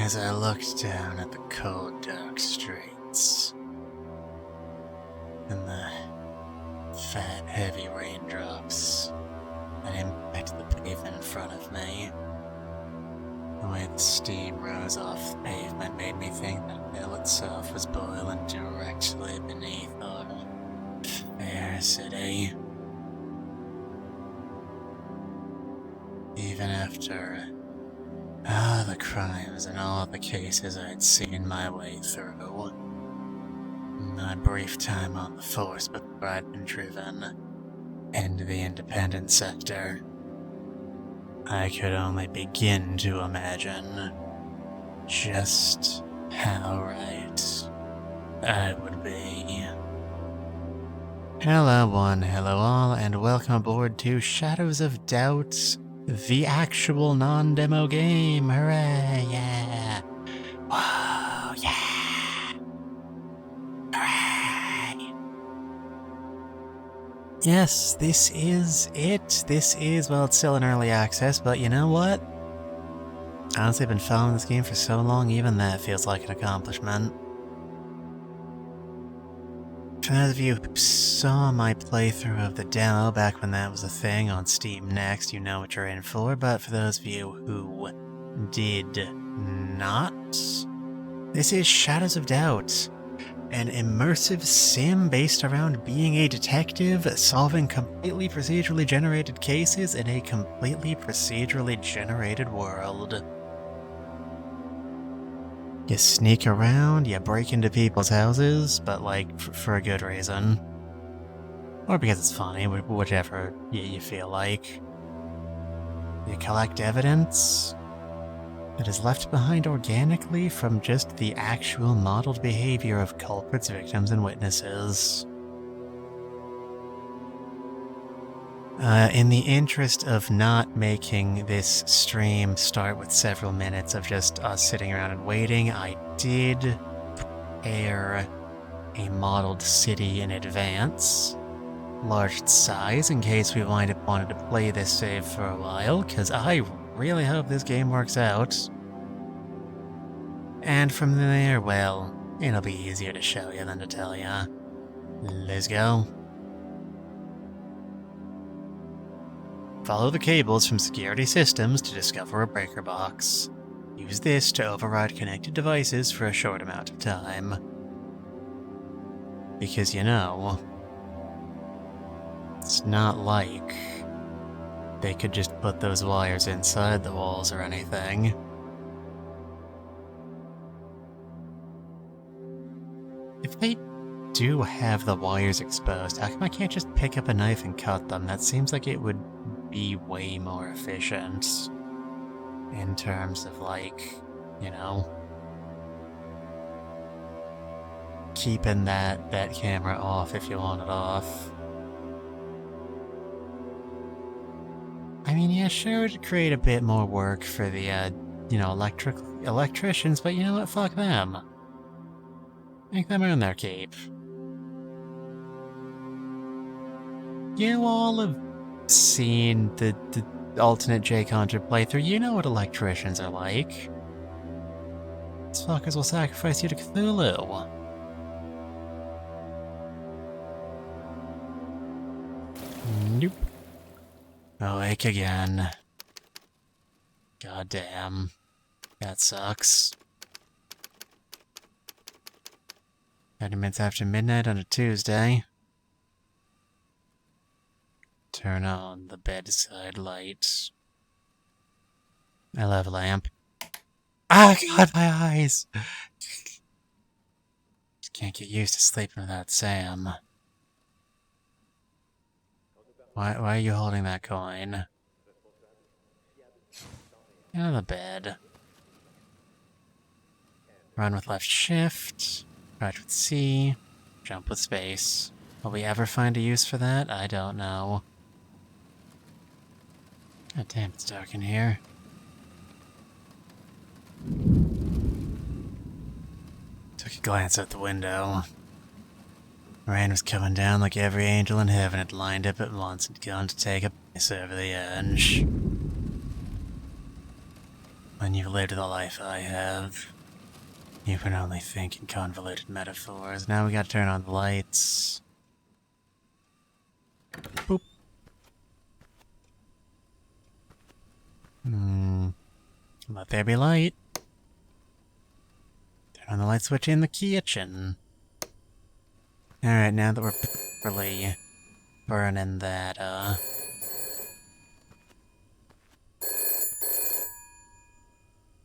As I looked down at the cold, dark streets, and the fat, heavy raindrops that impacted the pavement in front of me, the way the steam rose off the pavement made me think that hell itself was boiling directly beneath our fair city. Even after all the crimes and all the cases I'd seen my way through, my brief time on the force before I'd been driven into the independent sector, I could only begin to imagine just how right I would be. Hello one, hello all, and welcome aboard to Shadows of Doubt, the actual non-demo game. Hooray, yeah! Whoa, yeah! Hooray! Yes, this is it. Well, it's still in early access, but you know what? Honestly, I've been following this game for so long, even that feels like an accomplishment. For those of you who saw my playthrough of the demo back when that was a thing on Steam Next, you know what you're in for, but for those of you who did not, this is Shadows of Doubt, an immersive sim based around being a detective, solving completely procedurally generated cases in a completely procedurally generated world. You sneak around, you break into people's houses, but like, for a good reason. Or because it's funny, whichever you feel like. You collect evidence that is left behind organically from just the actual modeled behavior of culprits, victims, and witnesses. In the interest of not making this stream start with several minutes of just us sitting around and waiting, I did prepare a modeled city in advance, large size, in case we wind up wanting to play this save for a while, because I really hope this game works out. And from there, well, it'll be easier to show you than to tell you. Let's go. Follow the cables from security systems to discover a breaker box. Use this to override connected devices for a short amount of time. Because, you know, it's not like they could just put those wires inside the walls or anything. If they do have the wires exposed, how come I can't just pick up a knife and cut them? That seems like it would be way more efficient in terms of, like, you know, keeping that camera off if you want it off. I mean, yeah, sure, it'd create a bit more work for the, you know, electricians, but you know what, fuck them. Make them earn their keep. You all have seen the alternate Jake Hunter playthrough. You know what electricians are like. These fuckers will sacrifice you to Cthulhu. Nope. Awake again. God damn. That sucks. 30 minutes after midnight on a Tuesday. Turn on the bedside light. I love a lamp. Ah, God, my eyes! Just can't get used to sleeping without Sam. Why are you holding that coin? Get out of the bed. Run with left shift. Crouch with C. Jump with space. Will we ever find a use for that? I don't know. God damn, it's dark in here. Took a glance out the window. Rain was coming down like every angel in heaven had lined up at once and gone to take a piss over the edge. When you've lived the life I have, you can only think in convoluted metaphors. Now we gotta turn on the lights. Boop. Let there be light. Turn on the light switch in the kitchen. Alright, now that we're properly burning that,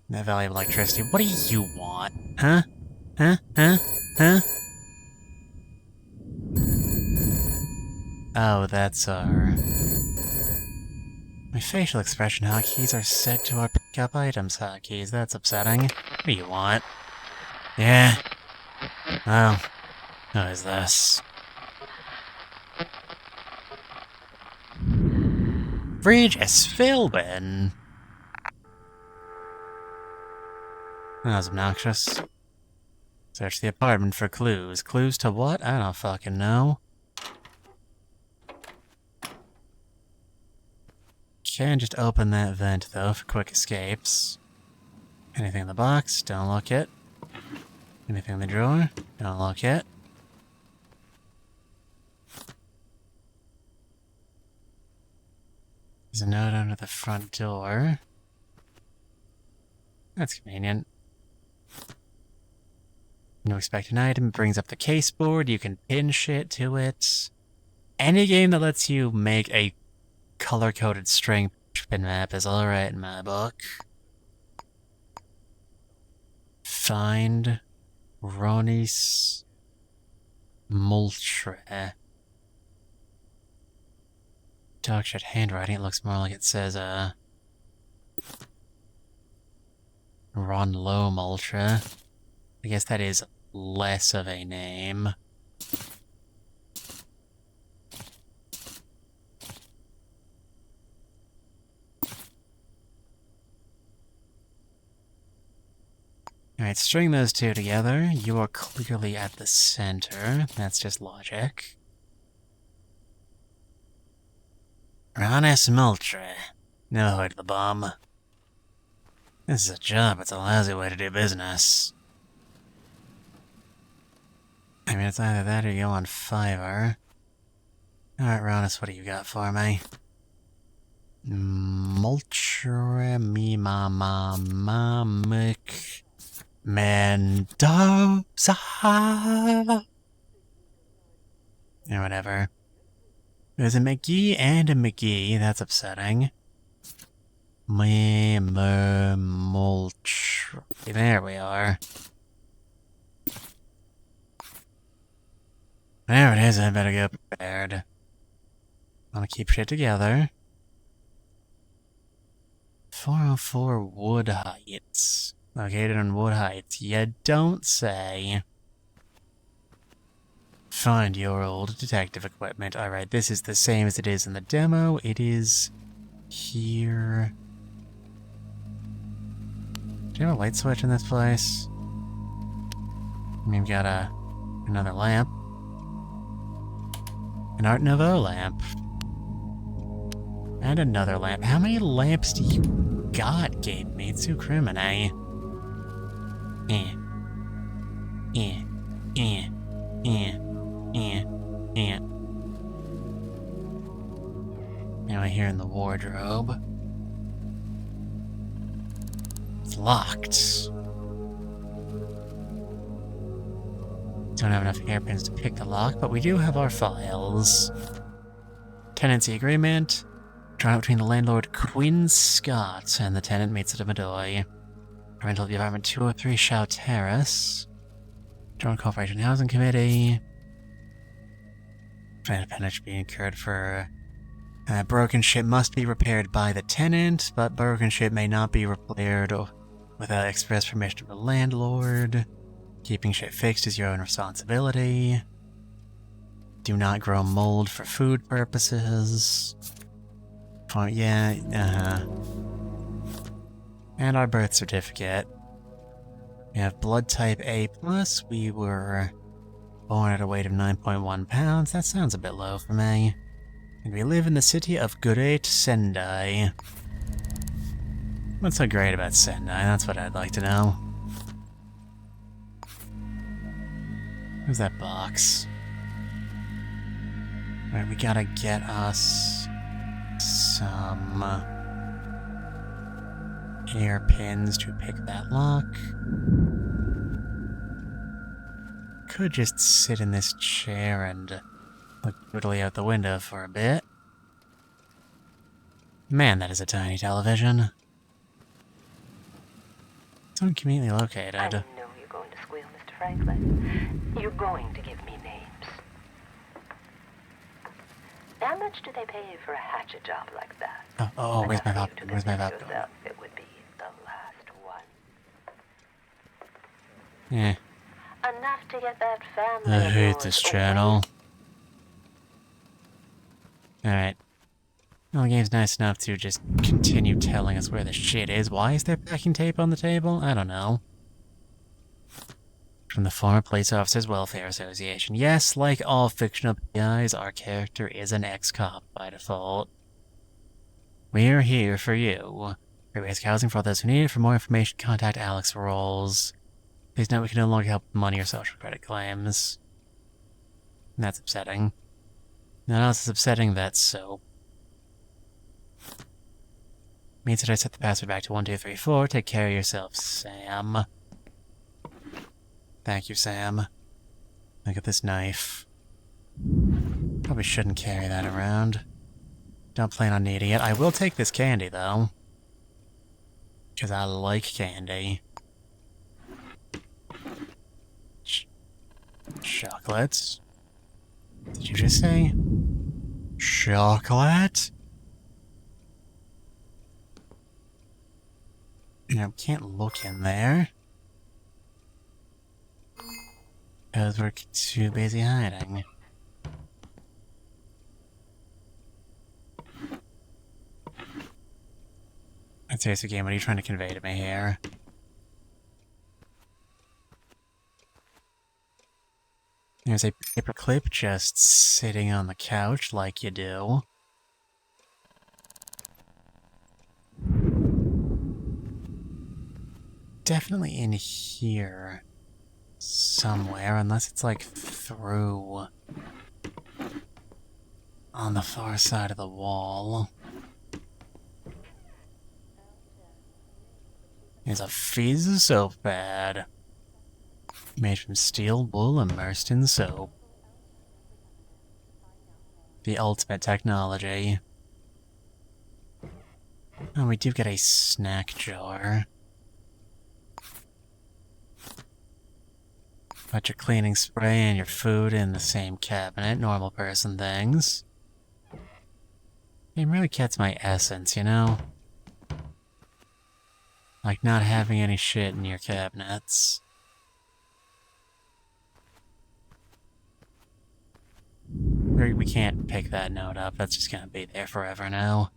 that valuable electricity. What do you want? Huh? Huh? Huh? Huh? Oh, that's our... My facial expression hotkeys are set to our pick-up items hotkeys. That's upsetting. What do you want? Yeah? Well, who is this? Regis Philbin! That was obnoxious. Search the apartment for clues. Clues to what? I don't fucking know. Can't just open that vent, though, for quick escapes. Anything in the box? Don't look it. Anything in the drawer? Don't look it. There's a note under the front door. That's convenient. No expected item. It brings up the case board. You can pin shit to it. Any game that lets you make a color-coded string pin map is alright in my book. Find Ronis Moultrie. Dog shit handwriting. It looks more like it says, Ronlo Moultrie. I guess that is less of a name. Alright, string those two together. You are clearly at the center. That's just logic. Ronis Moultrie. No hood to the bomb. This is a job. It's a lousy way to do business. I mean, it's either that or you go on Fiverr. Alright, Ronis, what do you got for me? Moultrie me mama mamik Mendoza. Or whatever. There's a McGee and a McGee. That's upsetting. Moultrie. There we are. There it is. I better get prepared. I want to keep shit together. 404 Wood Heights. Located on Wood Heights. You don't say. Find your old detective equipment. Alright, this is the same as it is in the demo. It is here. Do you have a light switch in this place? We've got another lamp. An Art Nouveau lamp. And another lamp. How many lamps do you got, Game Mitsu Crimine? Now I hear in the wardrobe. It's locked. Don't have enough hairpins to pick the lock, but we do have our files. Tenancy agreement. Drawn between the landlord Quinn Scott and the tenant Mitsuda Midoi. Rental of the apartment 203 Shao Terrace. Joint Corporation Housing Committee. Penance being incurred for broken ship must be repaired by the tenant, but broken ship may not be repaired without express permission of the landlord. Keeping shit fixed is your own responsibility. Do not grow mold for food purposes. Yeah, And our birth certificate. We have blood type A+. We were born at a weight of 9.1 pounds. That sounds a bit low for me. And we live in the city of Great Sendai. What's so great about Sendai? That's what I'd like to know. Where's that box? Alright, we gotta get us some hairpins to pick that lock. Could just sit in this chair and look brutally out the window for a bit. Man, that is a tiny television. It's unconveniently located. I know you're going to squeal, Mr. Franklin. You're going to give me names. How much do they pay you for a hatchet job like that? Oh, where's my laptop? Where's my laptop? Yourself, it would be the last one. Yeah. Enough to get that family. I of hate yours this away. channel. Alright. Well, the game's nice enough to just continue telling us where the shit is. Why is there packing tape on the table? I don't know. From the former Police Officers Welfare Association. Yes, like all fictional PIs, our character is an ex-cop by default. We're here for you. Free basic housing for all those who need it. For more information, contact Alex Rolls. Please note we can no longer help with money or social credit claims. And that's upsetting. Not else is upsetting, that's so. Means that I set the password back to 1234. Take care of yourself, Sam. Thank you, Sam. Look at this knife. Probably shouldn't carry that around. Don't plan on needing it. I will take this candy, though. Because I like candy. Chocolates? Did you just say? Chocolate? No, can't look in there. Because we're too busy hiding. I'd say it's a game. What are you trying to convey to me here? There's a paperclip just sitting on the couch like you do. Definitely in here somewhere, unless it's like through on the far side of the wall. There's a fizz soap pad. Made from steel wool immersed in soap. The ultimate technology. Oh, we do get a snack jar. Put your cleaning spray and your food in the same cabinet, normal person things. It really gets my essence, you know? Like not having any shit in your cabinets. We can't pick that note up, that's just gonna be there forever now.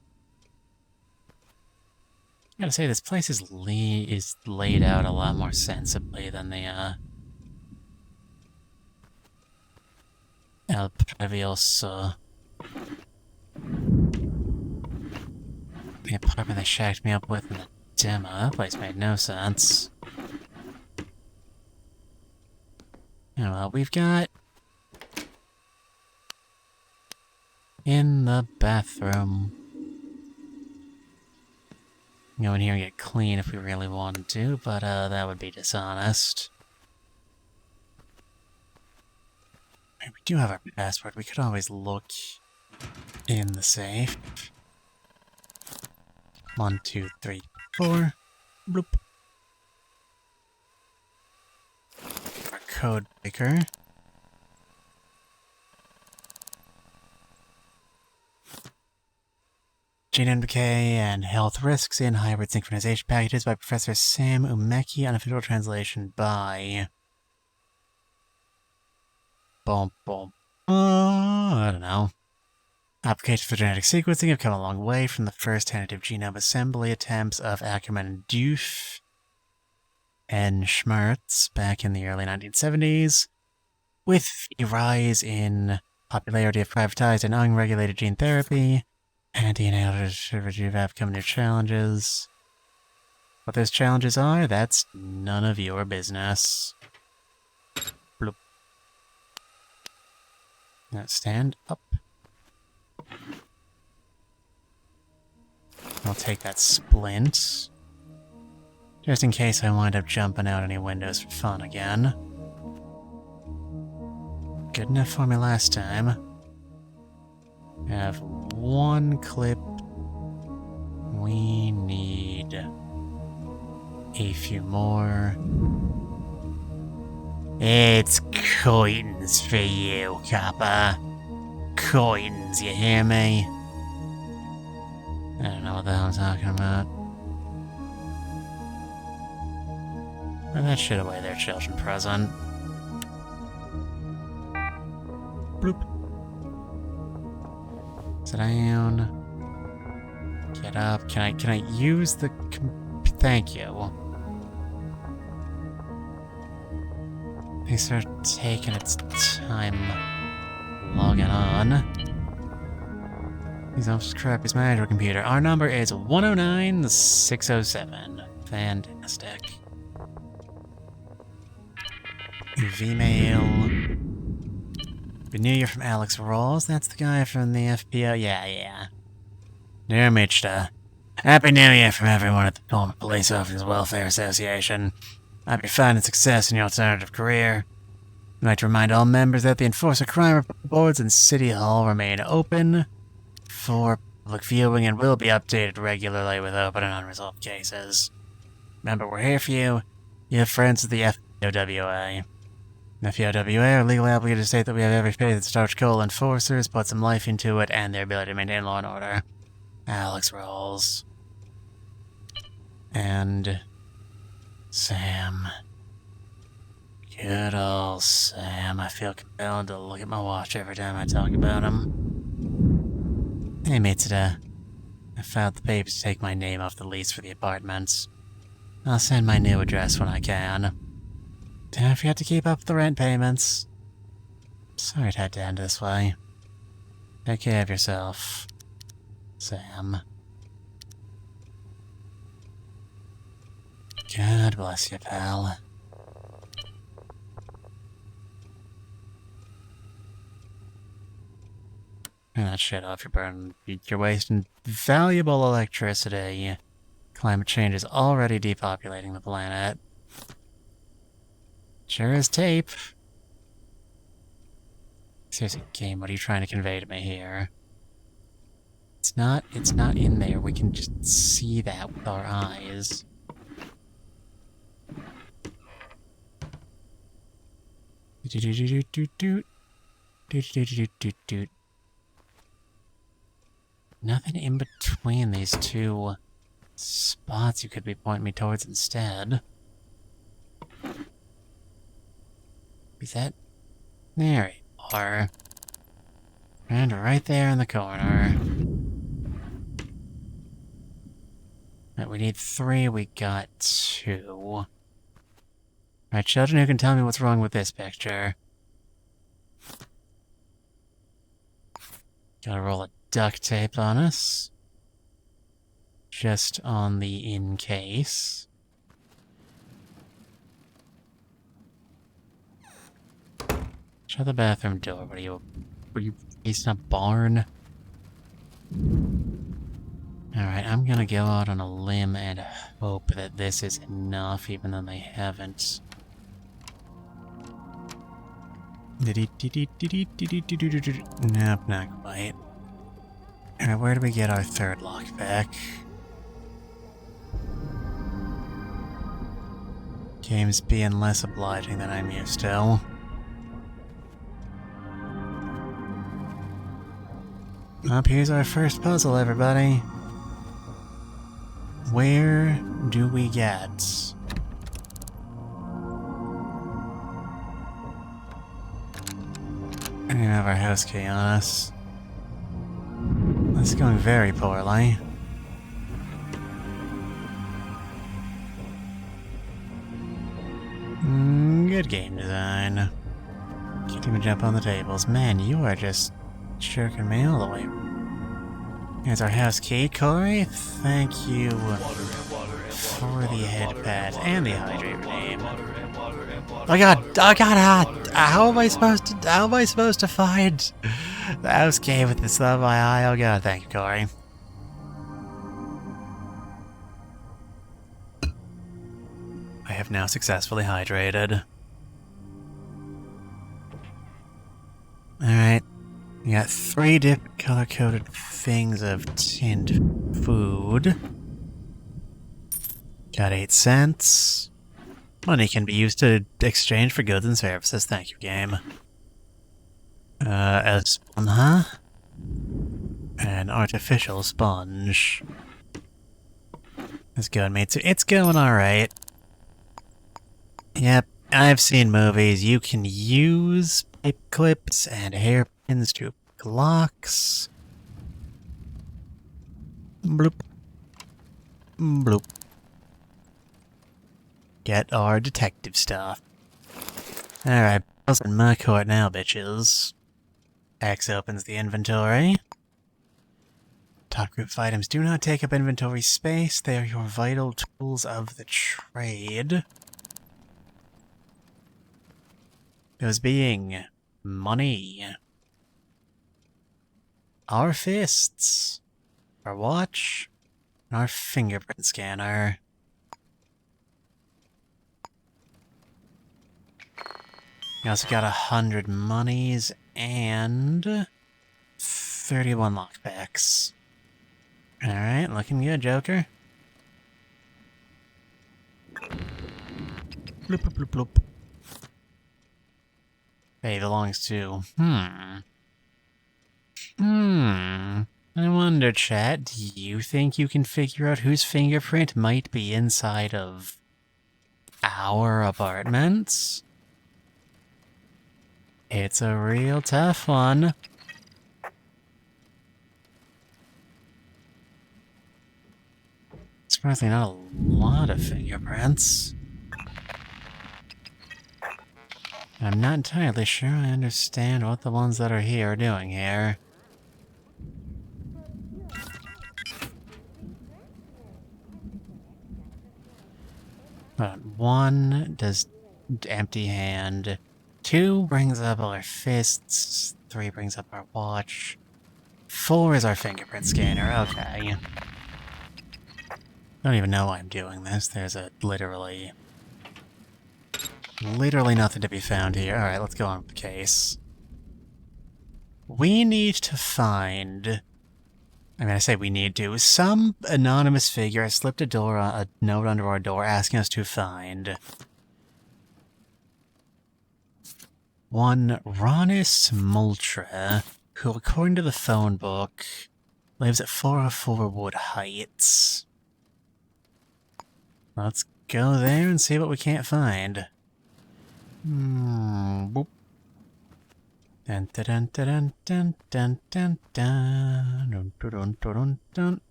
I gotta say, this place is laid out a lot more sensibly than the, El Previoso. The apartment they shacked me up with in the demo. That place made no sense. Oh well, we've got... in the bathroom. Go in here and get clean if we really wanted to, but that would be dishonest. We do have our password. We could always look in the safe. 1, 2, 3, 4. Bloop. Our code picker. Genome decay and health risks in hybrid synchronization packages by Professor Sam Umeki. Unofficial translation by... I don't know. Applications for genetic sequencing have come a long way from the first tentative genome assembly attempts of Ackerman and Doof and Schmerz back in the early 1970s. With a rise in popularity of privatized and unregulated gene therapy, and DNA have come new challenges. What those challenges are, that's none of your business. Bloop. Now stand up. I'll take that splint. Just in case I wind up jumping out any windows for fun again. Good enough for me last time. I have one clip. We need a few more. It's coins for you, copper. Coins, you hear me? I don't know what the hell I'm talking about. Put that shit away there, children present. Bloop. Sit down. Get up. Can I use the thank you. These are taking its time logging on. These officers crap is my Android computer. Our number is 109607. Fantastic. V-mail. Good New Year from Alex Rawls. That's the guy from the FPO. Yeah. Dear Michta, Happy New Year from everyone at the Pullman Police Officers Welfare Association. I hope you're finding success in your alternative career. I'd like to remind all members that the Enforcer Crime Boards in City Hall remain open for public viewing and will be updated regularly with open and unresolved cases. Remember, we're here for you. You have friends at the FPOWA. The FPOWA are legally obligated to state that we have every faith in Starch Coal enforcers, put some life into it, and their ability to maintain law and order. Alex Rawls. And Sam. Good old Sam. I feel compelled to look at my watch every time I talk about him. Hey, Mitsuda. I filed the papers to take my name off the lease for the apartments. I'll send my new address when I can. Don't forget to keep up with the rent payments. Sorry it had to end this way. Take care of yourself, Sam. God bless you, pal. Turn that shit off, you're wasting valuable electricity. Climate change is already depopulating the planet. Sure is tape. Seriously, game, what are you trying to convey to me here? It's not in there. We can just see that with our eyes. Nothing in between these two spots you could be pointing me towards instead. Is that? There you are. And right there in the corner. Right, we need 3, we got 2. Right, children who can tell me what's wrong with this picture. Got a roll of duct tape on us. Just on the in case. Shut the bathroom door. What are you facing a barn? Alright, I'm gonna go out on a limb and hope that this is enough, even though they haven't. Nope, not quite. Alright, where do we get our third lockpick? Game's being less obliging than I'm used to. Up here's our first puzzle, everybody. Where do we get? I don't have our house key on us. That's going very poorly. Good game design. Can't even jump on the tables. Man, you are just jerking me all the way. Here's our house key, Corey. Thank you for the head pad and the hydrate name. Oh god, how am I supposed to find the house cave with this love my eye? Oh god, thank you, Corey. I have now successfully hydrated. Alright. We got 3 different color-coded things of tinned food. Got 8 cents. Money can be used to exchange for goods and services. Thank you, game. A sponge. An artificial sponge. It's going, mate. It's going alright. Yep, I've seen movies. You can use pipe clips and hairpins to locks. Bloop. Bloop. Get our detective stuff. Alright, balls in my court now, bitches. X opens the inventory. Top group of items do not take up inventory space. They are your vital tools of the trade. Those being money. Our fists. Our watch. And our fingerprint scanner. We also got 100 monies and 31 lockpicks. Alright, looking good, Joker. Bloop, bloop, bloop, bloop. Hey, belongs to... I wonder, chat, do you think you can figure out whose fingerprint might be inside of our apartments? It's a real tough one. Surprisingly, not a lot of fingerprints. I'm not entirely sure I understand what the ones that are here are doing here. But 1 does empty hand. 2 brings up our fists. 3 brings up our watch. 4 is our fingerprint scanner. Okay. I don't even know why I'm doing this. There's a literally nothing to be found here. Alright, let's go on with the case. We need to find... I say we need to. Some anonymous figure has slipped a note under our door asking us to find... one Ronis Multra, who, according to the phone book, lives at 404 Wood Heights. Let's go there and see what we can't find. Boop. Dun dun dun dun dun dun dun dun dun dun.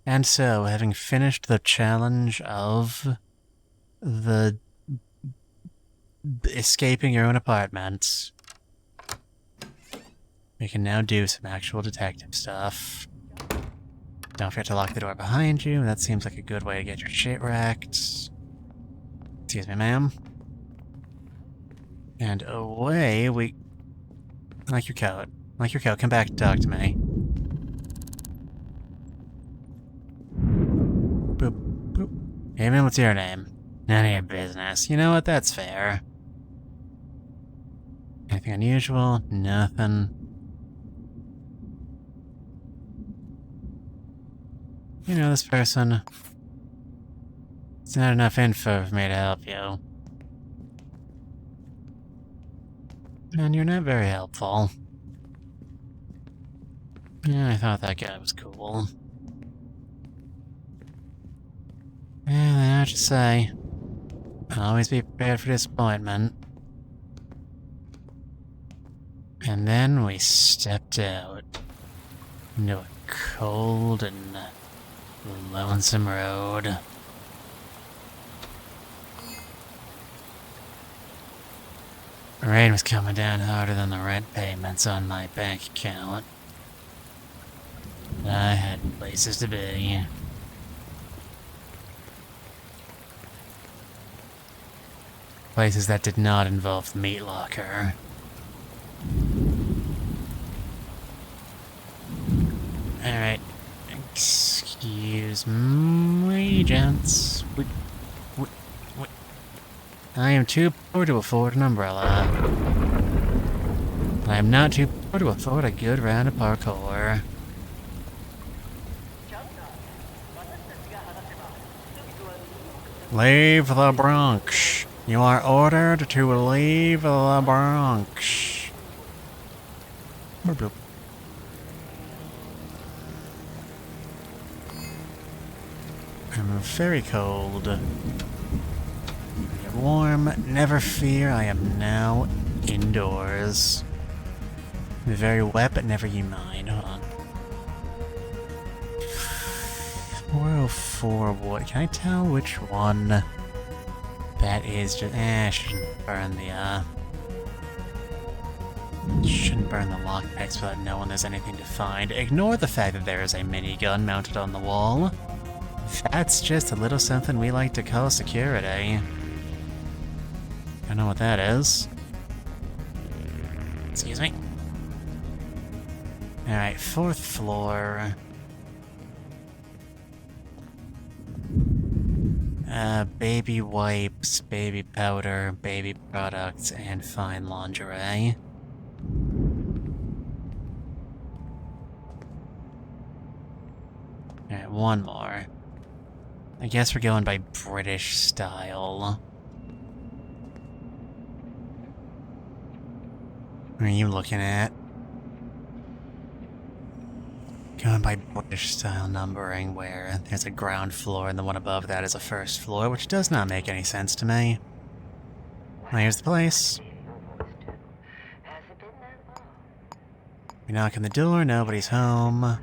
And so, having finished the challenge of the escaping your own apartment, we can now do some actual detective stuff. Don't forget to lock the door behind you. That seems like a good way to get your shit wrecked. Excuse me, ma'am. And away we... Like your coat. Like your coat. Come back and talk to me. Boop, boop. Hey man, what's your name? None of your business. You know what? That's fair. Anything unusual? Nothing. You know this person. It's not enough info for me to help you. And you're not very helpful. Yeah, I thought that guy was cool. Yeah, I have to say, always be prepared for disappointment. And then we stepped out into a cold and lonesome road. Rain was coming down harder than the rent payments on my bank account. I had places to be. Places that did not involve the meat locker. Alright. Excuse me, gents. I am too poor to afford an umbrella. I am not too poor to afford a good round of parkour. Leave the Bronx. You are ordered to leave the Bronx. Bloop, bloop. I'm very cold. Warm, never fear, I am now indoors. Very wet, but never you mind. Hold on. 404 wood. Can I tell which one that is? Just I shouldn't burn the lockpicks without knowing there's anything to find. Ignore the fact that there is a minigun mounted on the wall. That's just a little something we like to call security. I know what that is. Excuse me. Alright, 4th floor. Baby wipes, baby powder, baby products, and fine lingerie. Alright, one more. I guess we're going by British style. What are you looking at? Going by British style numbering, where there's a ground floor and the one above that is a first floor, which does not make any sense to me. Well, here's the place. We knock on the door, nobody's home.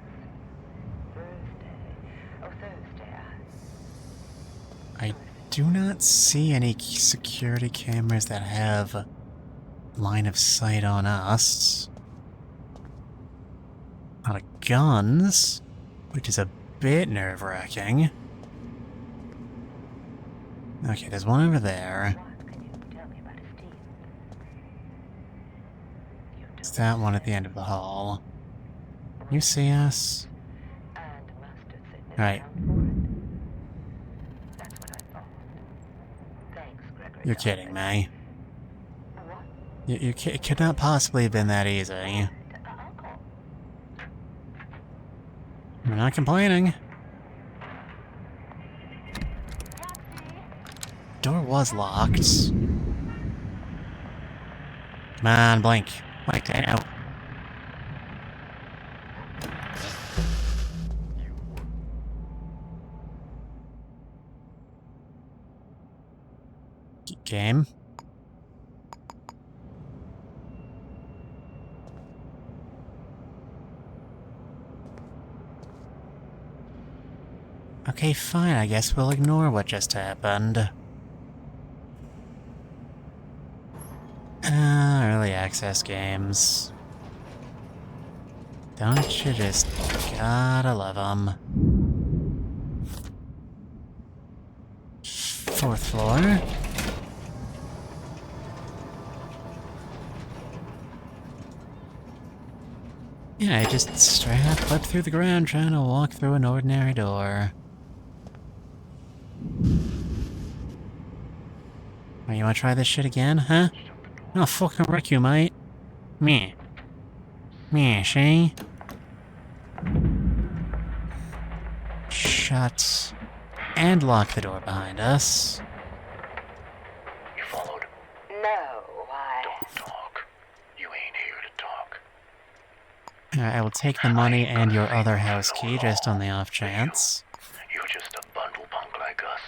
I do not see any security cameras that have line of sight on us. A lot of guns, which is a bit nerve-wracking. Okay, there's one over there. It's that one at the end of the hall. You see us? Right. You're kidding me. It could not possibly have been that easy. We're not complaining. Door was locked. Come on, blink. Blink, stay out. Game. Okay, fine, I guess we'll ignore what just happened. Early access games. Don't you just gotta love them. 4th floor. Yeah, I just straight up flipped through the ground trying to walk through an ordinary door. Oh, you wanna try this shit again, huh? I'll fucking wreck you, mate. Meh. Meh, see? Shut. And lock the door behind us. You followed? No, why? Don't talk. You ain't here to talk. I will take the money and your other house key just on the off chance. You're just a bundle punk like us,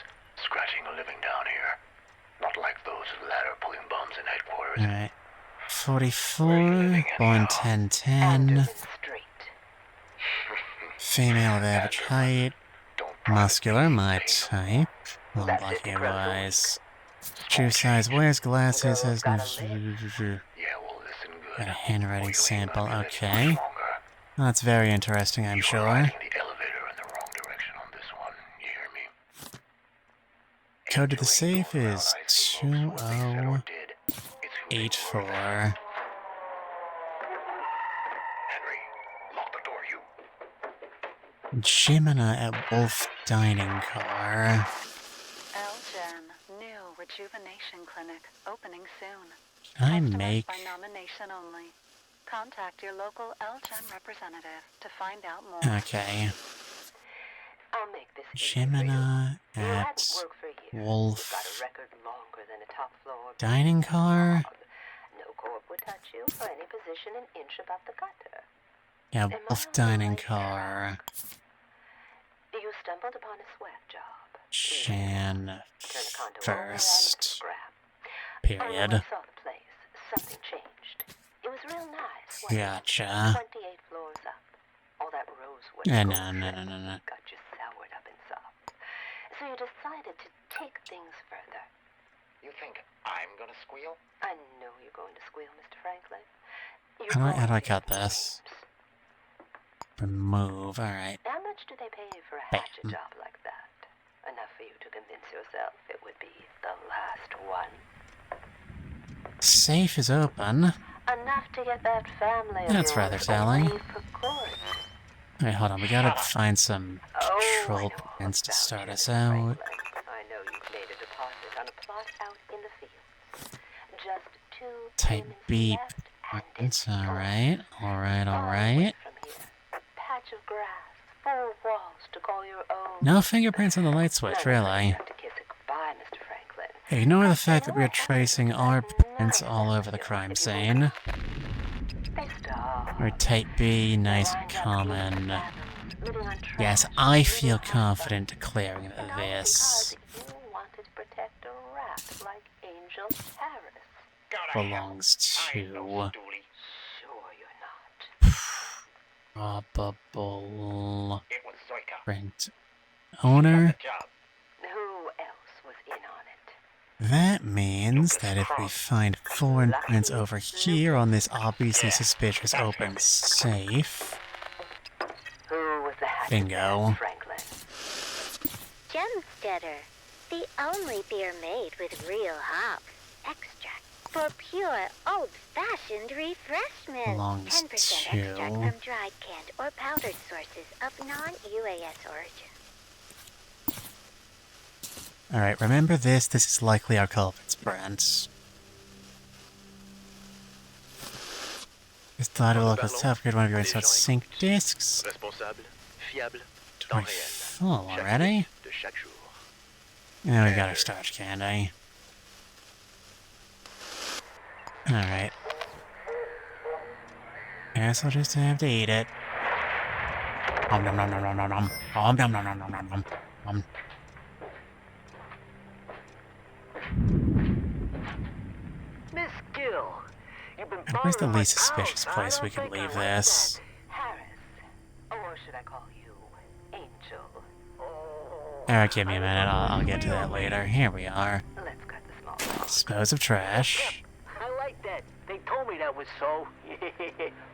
scratching a living down here. Not like those ladder pulling bums in headquarters. Alright. 44, born Under 1010, the street. female of average height, muscular, my type, long black hair eyes, shoe size, wears glasses, has no... Yeah, well, listen good. Got a handwriting Or you ain't sample, gonna live okay. much longer. Well, that's very interesting, I'm You sure. are riding the elevator in the wrong direction on this one. You hear me? code to the safe going is around, I see most of what they said or 2084. did is who they were. Henry, lock the door, you. Jimina at Wolf Dining Car. Elgen, new rejuvenation clinic, opening soon. Can I Customers make by nomination only. Contact your local Elgen representative to find out more. Okay. I'll make this Jimina You at hadn't worked for years. You've got a Wolf record longer than a top floor. Dining Car? No corp would touch you for any position an inch above the gutter. Yeah, Am I Wolf on the Dining right Car. You stumbled upon a sweat job. Jan Turn the condo over and first. scrap. Period. When I saw the place, something changed. It was real nice. wasn't it? Gotcha. 28 floors up. All that rosewood No. got you soured up inside. So you decided to take things further. You think I'm gonna squeal? I know you're going to squeal, Mr. Franklin. How do I cut this? Remove, alright. How much do they pay you for a Bam. hatchet job like that? Enough for you to convince yourself it would be the last one. Safe is open. Enough to get that family of That's yours rather telling. away for court. Alright, hold on, we gotta find some I control know points to about start you, us Mr. out. Franklin. I know you've made a deposit on a plot out in the fields. Just 2 Type payments beep. left, and it's yours. Alright. Far away Alright. from here. A patch of grass, 4 walls to call your own. No fingerprints on the light switch, None of really. you have to kiss it goodbye, Mr. Franklin. Ignore the fact that we are tracing our prints all over the crime scene. They starve. Or type B, nice Lined up common. living on Yes, trash, I living feel on confident declaring and all this because you wanted to protect a rat like Angel Harris. belongs I'm no to stoolie. Sure you're not. probable It was Zoika. print owner. The job. Who else was in on it? That means that if we find foreign prints over here on this obviously suspicious open safe, Who was the hatchet Bingo. man, Franklin? Gemstetter, the only beer made with real hops extract for pure old-fashioned refreshment. Belongs 10% extract to- from dried, canned, or powdered sources of non-UAS origin. alright, remember this. This is likely our culprit's Brent. This thought will look at upgrade one of your installed sync discs. Responsable, fiable, Do temps I réel. full Chaque already? minute de chaque jour. Yeah, we got our starch candy. Alright. Guess I'll just have to eat it. Nom nom nom nom nom nom nom. Nom nom nom nom nom nom nom. Nom. Miss Gill, you've been And where's the borrowing my least suspicious pals. place I we don't could think I leave like this? that. Harris. Or should I call you Angel? Alright, give me a minute. I'll get to that later. Here we are. Let's cut the small talk. Dispose of trash. I like that. They told me that was so.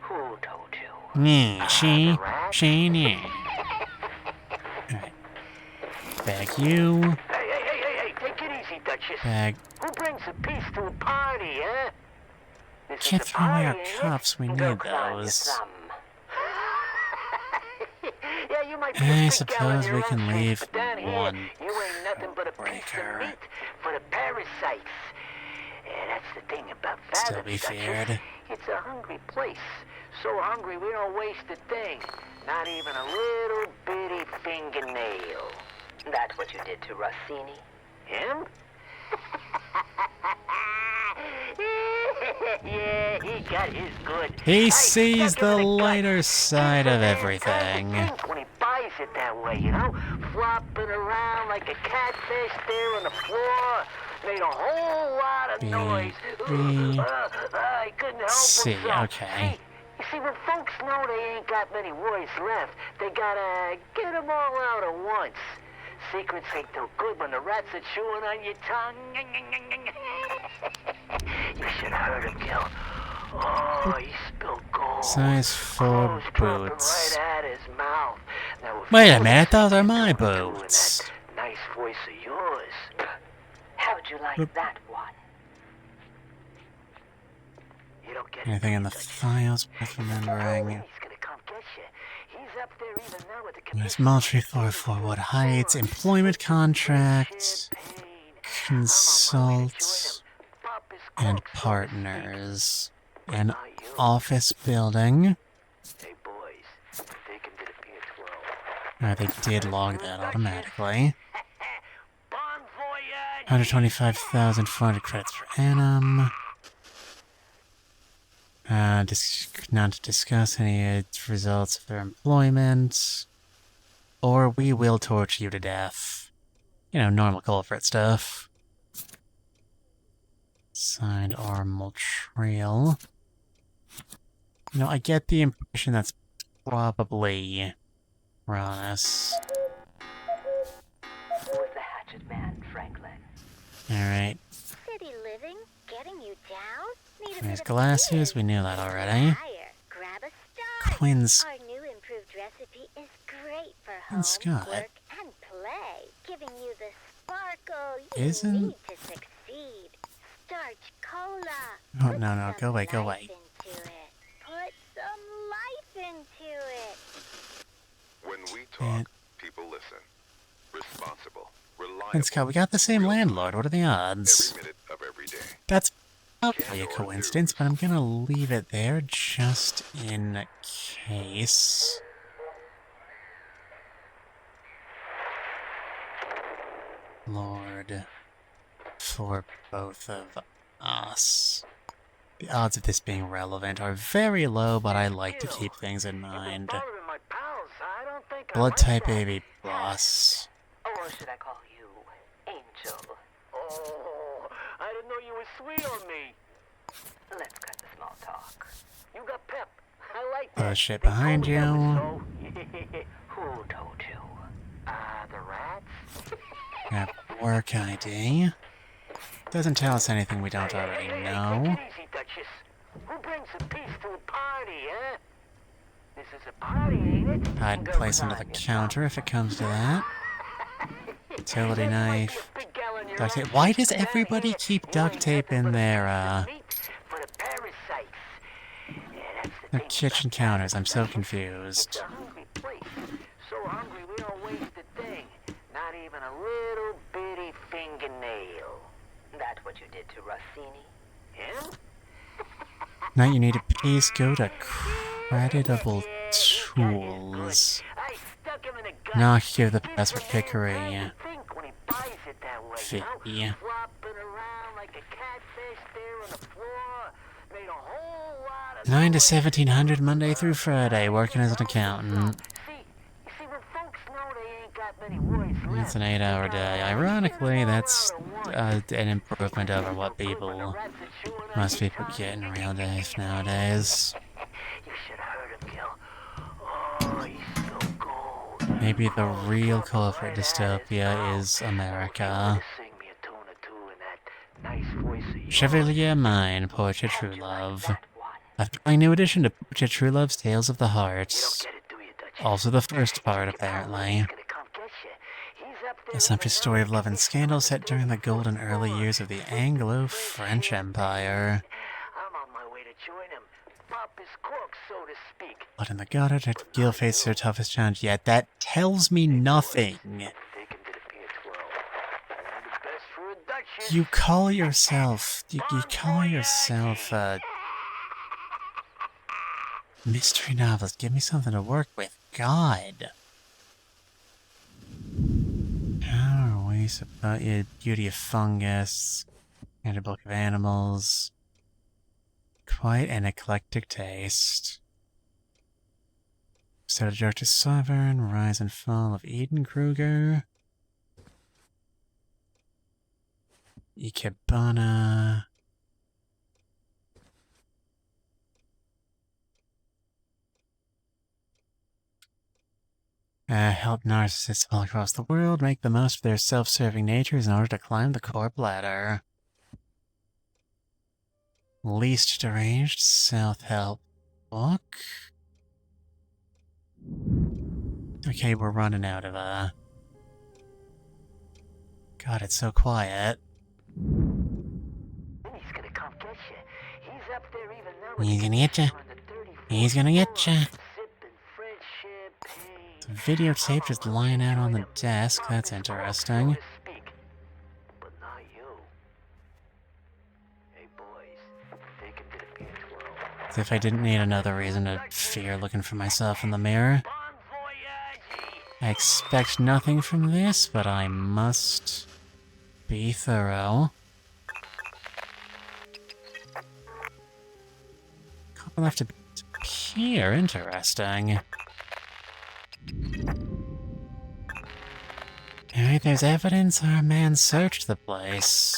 Who told you? Yeah, she, yeah. Alright. Bag you. Hey, take it easy, Duchess. Bag. Who brings the peace to a party, huh? This is Can't a throw away our party, ain't it? cups. We Go need climb your those. thumb. Yeah, you might be I a big gal in suppose your we own can street, leave but down here, one you ain't nothing but a piece breaker. of meat for the parasites. Yeah, that's the thing about Still Fallon, be Duchess. feared. It's a hungry place. So hungry we don't waste a thing. Not even a little bitty fingernail. That's what you did to Rossini? Him? Yeah, he got his good. He I sees stuck him the in the gut. lighter side of That's the everything. thing when he buys it that way, you know? Flopping around like a catfish there on the floor. Made a whole lot of noise. I couldn't help C, himself. okay. You see, when folks know they ain't got many words left, they gotta get them all out at once. Secrets ain't no good when the rats are chewing on your tongue. You should have heard him, Gil. Oh, he spilled gold. Size 4 Clothes dropping boots. right out his mouth. Now, if Wait you a minute, those are was my doing boots. that nice voice of yours, Like Oop. that one. You don't get Anything in the Dutchess. files worth Oh, remembering? he's gonna come get you. He's up there even now with the There's commissioner on Moultrie the 44 third Wood floor. Heights, employment contract, Champagne. consult, Pop is and crook, so to speak. partners. An Not you. office building. Hey boys, they can disappear 12. They did log that automatically. Bon voyage! 125,400 credits per annum. Not to discuss any results of their employment. Or we will torture you to death. You know, normal culprit stuff. Signed R. Moultrie. You know, I get the impression that's probably Ronis. Who was the hatchet man, Franklin? Alright. City living, getting you down. Need a There's bit of glasses, fizz. we knew that already. Higher. Grab a Stark. Quinn's. Our new improved recipe is great for And home, Scott. work, and play, giving you the sparkle you Isn't- need to succeed. Starch cola. Oh, Put no, no, some go away, go life away. into it. Put some life into it. When we And- talk, people listen. Responsible, reliable. And Scott, we got the same landlord. What are the odds? Every minute of every day. That's probably a coincidence, but I'm gonna leave it there just in case. Lord, for both of us. The odds of this being relevant are very low, but I like to keep things in mind. Bothering my pals, I don't think I Blood like type that. AB plus. Or should I call you Angel? Oh, I didn't know you were sweet on me. Let's cut the small talk. You got pep. I like that. Shit They behind told me that you. was so. Who told you? The rats? Grab work ID. Doesn't tell us anything we don't already know. Take it easy, Duchess. Who brings the peace to a party, huh? This is a party, ain't it? Hide and place under the counter if it comes to that. Utility knife. Duct tape. Why does everybody keep duct tape in their kitchen counters? I'm so confused. It's a hungry place. So hungry we don't waste a thing. Not even a little bitty fingernail. That what you did to Rossini? Him? Now you need a piece. Go to creditable tools. I stuck him in a gut. Now give the password Think pickery. when he buys it that way, Fee. you know? Flopping around like a catfish there on the floor. Made a whole lot of 9 to noise. 1700 Monday through Friday, working as an accountant. See, when folks know they ain't got many words left, It's an 8-hour day. Ironically, that's an improvement over what people, most people get in real days nowadays. you should have heard him, Gil. Oh, he's so gold. Maybe the real culprit dystopia is America. Sing me a tune or two in that nice voice of yours. Chevalier Mine, Portrait True Love. That one. A new addition to Portrait True Love's Tales of the You Heart. don't get it, do you, Duchess? Also the first part, apparently. He's gonna come get you. He's up there A sumptuous story of love and scandal set during the golden early years of the Anglo-French Empire. I'm on my way to join him. Pop his cork, so to speak. But in the gutter, Gil faced their toughest challenge yet. That tells me nothing. They can disappear 12. And the best for a Duchess. You call yourself... You call yourself, mystery novelist. Give me something to work with. God. How are we supposed... Beauty of Fungus. And a Book of Animals. Quite an eclectic taste. So to Director Sovereign, Rise and Fall of Eden Kruger. Ikebana. Help narcissists all across the world make the most of their self-serving natures in order to climb the corp ladder. Least deranged self-help book. Okay, we're running out of God, it's so quiet. He's gonna get ya. He's gonna get ya. The videotape just lying out on the desk. That's interesting. But not you. Hey boys, take it to the Pier 12. As if I didn't need another reason to fear looking for myself in the mirror. Bon voyage! I expect nothing from this, but I must be thorough. Couple left to appear. Interesting. Alright, there's evidence our man searched the place.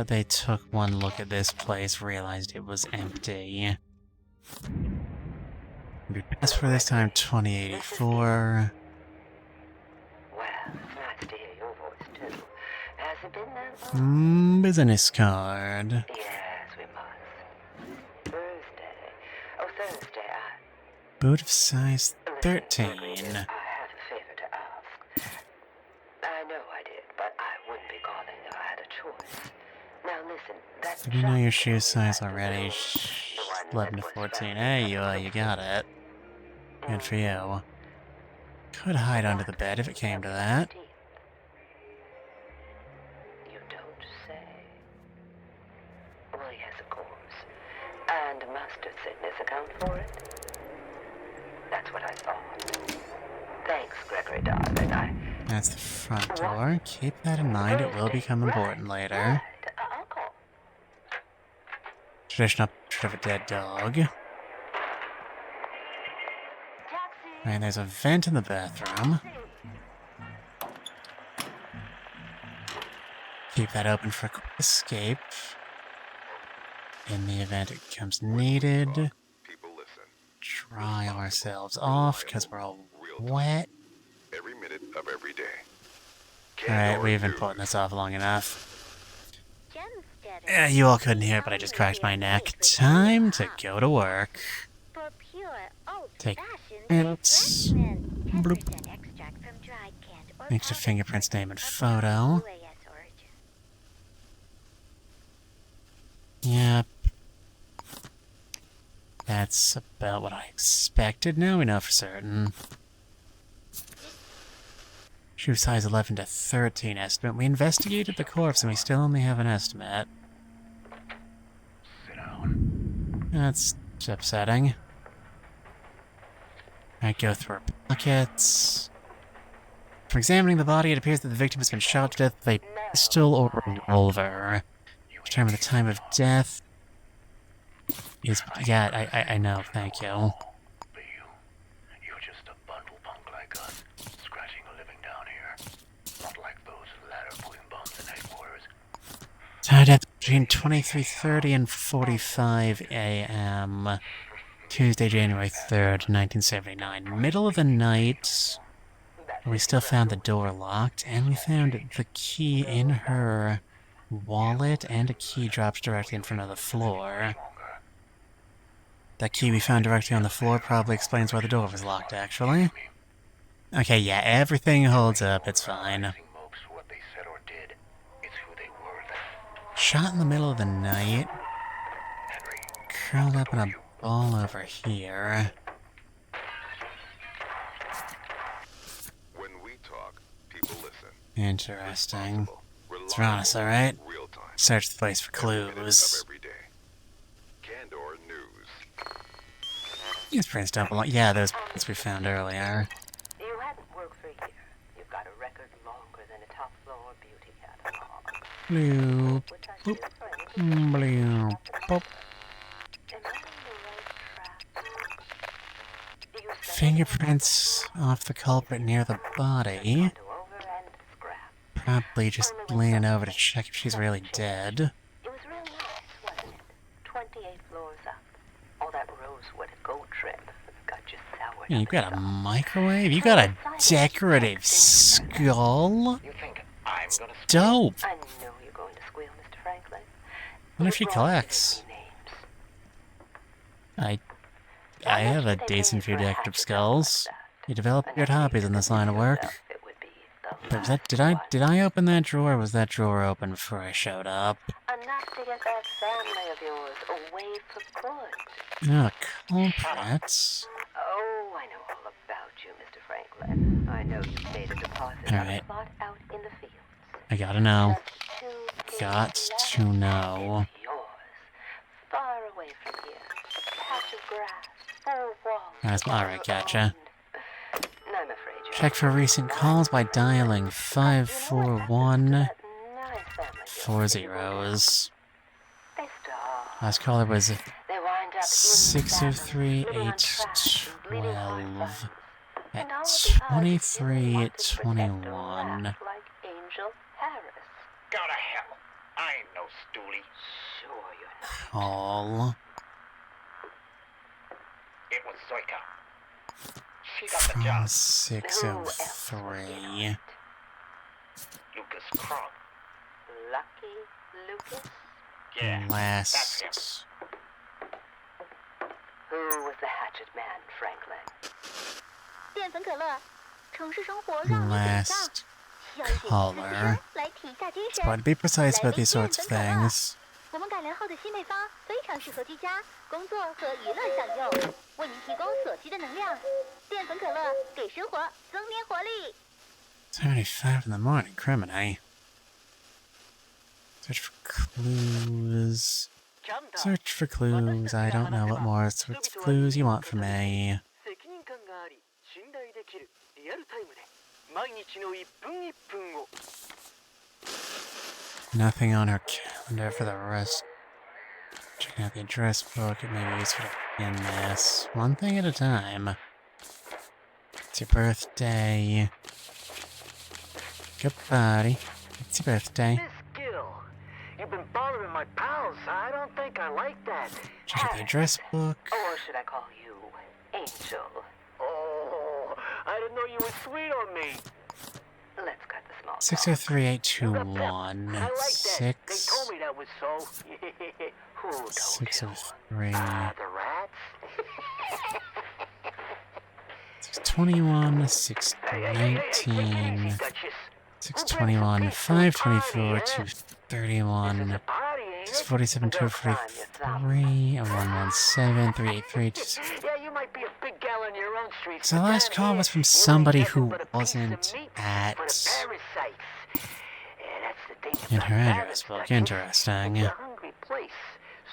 They took one look at this place, realized it was empty. As for this time, 2084. Well, it's nice to hear your voice, too. Has it been that long? Business card. Yes, we must. Thursday, Boot of size 13. I have a favor to ask. I know I did, but I wouldn't be calling if I had a choice. Now listen, that's Do we know your shoe size already? 11 to 14. Hey, you got it. Good for you. Could hide under the bed if it came to that. You don't say. Well, yes, of course. And mustard sickness account for it? That's what I thought. Thanks, Gregory darling. That's the front door. Keep that in mind, it will become important later. Right. I'll call. Traditional portrait of a dead dog. Alright, there's a vent in the bathroom. Keep that open for a quick escape. In the event it becomes needed. People listen. Dry ourselves off, because we're all wet. Every minute of every day. Alright, we've been putting this off long enough. Gemstead. You all couldn't hear, but I just cracked my neck. Time to go to work. For pure Take old-fashioned minutes. refreshment. 10% Bloop. extract from dried canned or Next to powdered fingerprints, name, and of photo. UAS origin. Yep. That's about what I expected. Now we know for certain. Shoe size 11 to 13 estimate. We investigated the corpse and we still only have an estimate. Sit down. That's upsetting. I go through our pockets. From examining the body, it appears that the victim has been shot to death with a pistol or revolver. Determine the time of death is... Yeah, I know, thank you. But you're just a bundle punk like us, scratching a living down here. Not like those ladder-pulling bums in headquarters. Time of death between 23:30 and 45 a.m. Tuesday, January 3rd, 1979. Middle of the night. We still found the door locked, and we found the key in her wallet, and a key dropped directly in front of the floor. That key we found directly on the floor probably explains why the door was locked, actually. Okay, yeah, everything holds up, it's fine. Mopes for what they said or did. It's who they were that Shot in the middle of the night, Henry. curled up in a ball over here. When we talk, people listen. Interesting. Reliable, It's Ronis, alright? real time. Search the place for Every minute clues. of every day. Candor News. These prints don't belong. Yeah, those prints we found earlier. You hadn't worked for a year. You've got a record longer than a top floor beauty catalog. Bloop, Which I boop, still claim bloop, boop. Am I on the right track? You said Fingerprints off the culprit near the body. to over and scrap. Probably just leaning over to check if she's really dead. It was real nice, wasn't it? 28 floors up. All that rosewood gold trim got you soured. You got a microwave? You got a decorative skull? You think I'm gonna Dope! I know you're going to squeal, Mr. Franklin. What if she We brought you collects? the names. I have a decent few decorative skulls. You develop weird hobbies in this line of work. It would be the But was that, last did I open that drawer, or was that drawer open before I showed up? one. Enough to get that family of yours away for good. Oh, culprits. Oh, I know all about you, Mr. Franklin. I know you paid a deposit on a Alright. spot out in the fields. I gotta know. Just 2 Got acres to left. know. It's yours. Far away from here. Patch of grass. 4 walls. That's alright, gotcha. I'm afraid you're Check for recent calls by dialing 541 4 zeros. They stop. Last caller was They wind up 603 living on trash and bleeding white 812 And at all because you 23 want at to protect a 21. rat like Angel Harris. Go to hell. I ain't no stoolie. Sure you're not. Call It was Zoika. She got the from job. 603. Lucas Kronk. Lucky Lucas? Yeah. Last. Who was the hatchet man, Franklin? 淀粉可乐，城市生活让你北上， Last 需要一点 caller. 来提一下精 It's 神。 hard to be precise about these sorts of things. 我们改良后的新配方非常适合居家、工作和娱乐享用，为您提供所需的能量。淀粉可乐给生活增添活力。 It's already 5 in the morning, criminy. Search for clues. Search for clues. I don't know what more sorts of clues you want from me. 責任感があり、信頼できるリアルタイムで毎日の1分1分を Nothing on her calendar for the rest. Checking out the address book. It may be useful to begin this. One thing at a time. It's your birthday. Good party. It's your birthday. Miss Gill, you've been bothering my pals. I don't think I like that. Check out the address book. Or should I call you Angel? Oh, I didn't know you were sweet on me. Let's cut the small talk. 603821. I like that. They 6. told me that was so. Who told you? 603. The rats. 621. Hey, 619. Duchess. 621. 524. 231. 647. 243. 117. 383. Yeah, you might be a big gal in your own street. So the last call was from somebody who wasn't at in her address book. Interesting. It's a hungry place.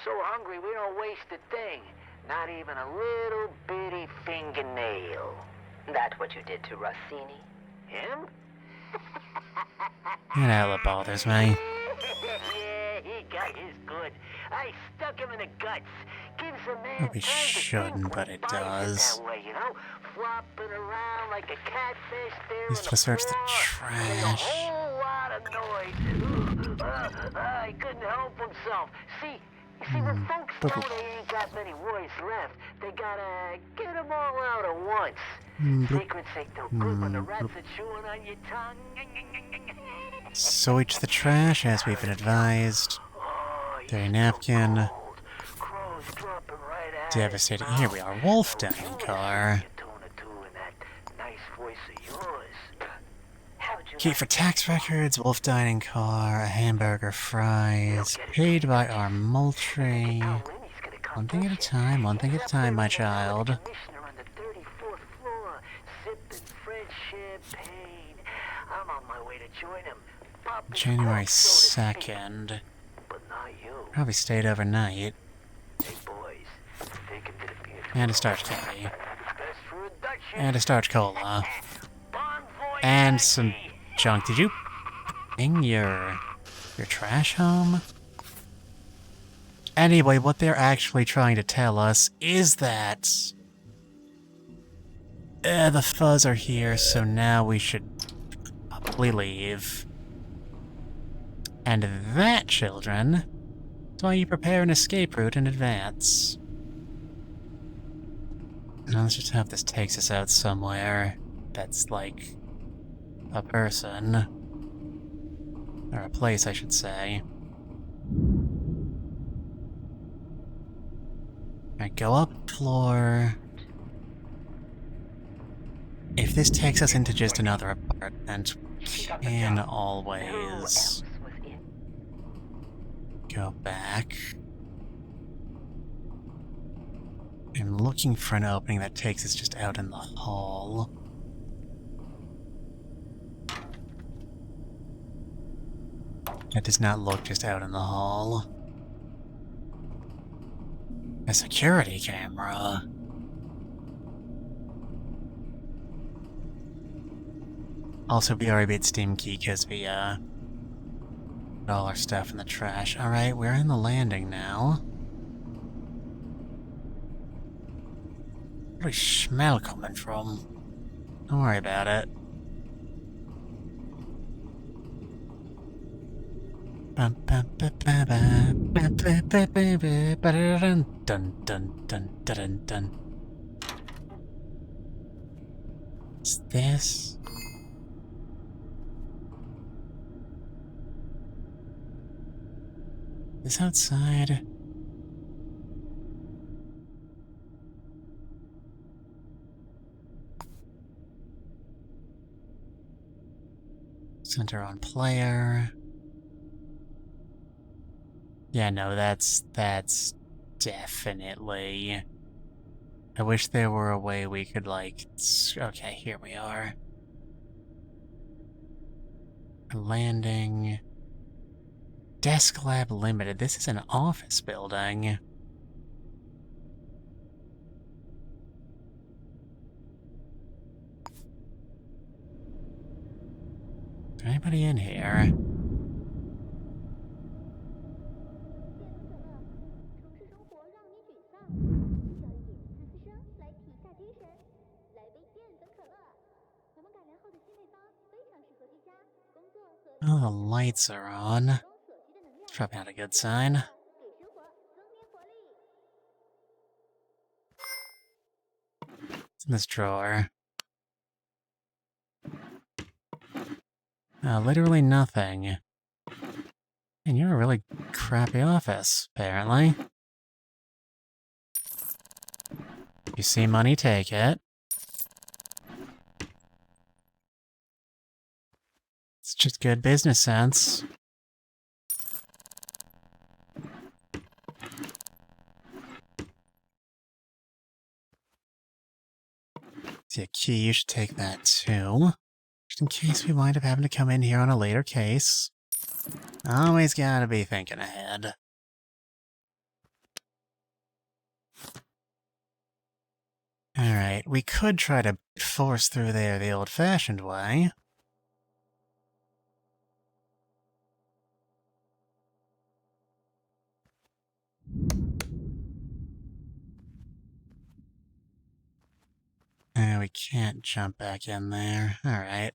So hungry we don't waste a thing. Not even a little bitty fingernail. That what you did to Rossini? Him? That outlet bothers me. Yeah, he got his good. I stuck him in the guts. Gives a man Probably time to shouldn't, think but when it he buys does. that way, you know? Flopping around like a catfish there Needs on to the search the floor. There's a trash. whole lot of noise. He couldn't help himself. See, when folks know they ain't got many words left, they gotta get them all out at once. Secrets ain't no good when the rats are chewing on your tongue. Search the trash as we've been advised. Oh, Dirty you're napkin. so cold. Crows dropping right at Devastated. us. Here we are. Wolf dining car. You're doing it too in that nice voice of yours. How'd you Key for tax records. Wolf dining car. A hamburger, fries. Paid by our Moultrie. Now Lenny's gonna come One thing at a get you. time. One thing at a He's time, my up there with child. the commissioner on the 34th floor, sipping French champagne. I'm on my way to join him. Popping January corks, so to speak. 2nd. But not you. Probably stayed overnight. Hey boys, take him to the beer. And a starch candy. Best for a Dutch. And a starch cola. Bon voyage. And some junk. Did you bring your trash home? Anyway, what they're actually trying to tell us is that the fuzz are here, so now we should probably leave. And that, children, is why you prepare an escape route in advance. Now let's just hope this takes us out somewhere that's like a person. Or a place, I should say. Alright, go up floor. if this takes us into just another apartment, we can always go back. I'm looking for an opening that takes us just out in the hall. That does not look just out in the hall. A security camera. Also, we already beat Steam Key because we, put all our stuff in the trash. Alright, we're in the landing now. Where's smell coming from? Don't worry about it. What's this? Is outside? Center on player. Yeah, no, that's definitely... I wish there were a way we could, like... Okay, here we are. Landing... Desk Lab Limited. This is an office building. Is there anybody in here? Oh, the lights are on. It's probably not a good sign. What's in this drawer? Literally nothing. And you're a really crappy office, apparently. You see money, take it. It's just good business sense. See a key, you should take that too. Just in case we wind up having to come in here on a later case. Always gotta be thinking ahead. Alright, we could try to force through there the old-fashioned way. We can't jump back in there. Alright.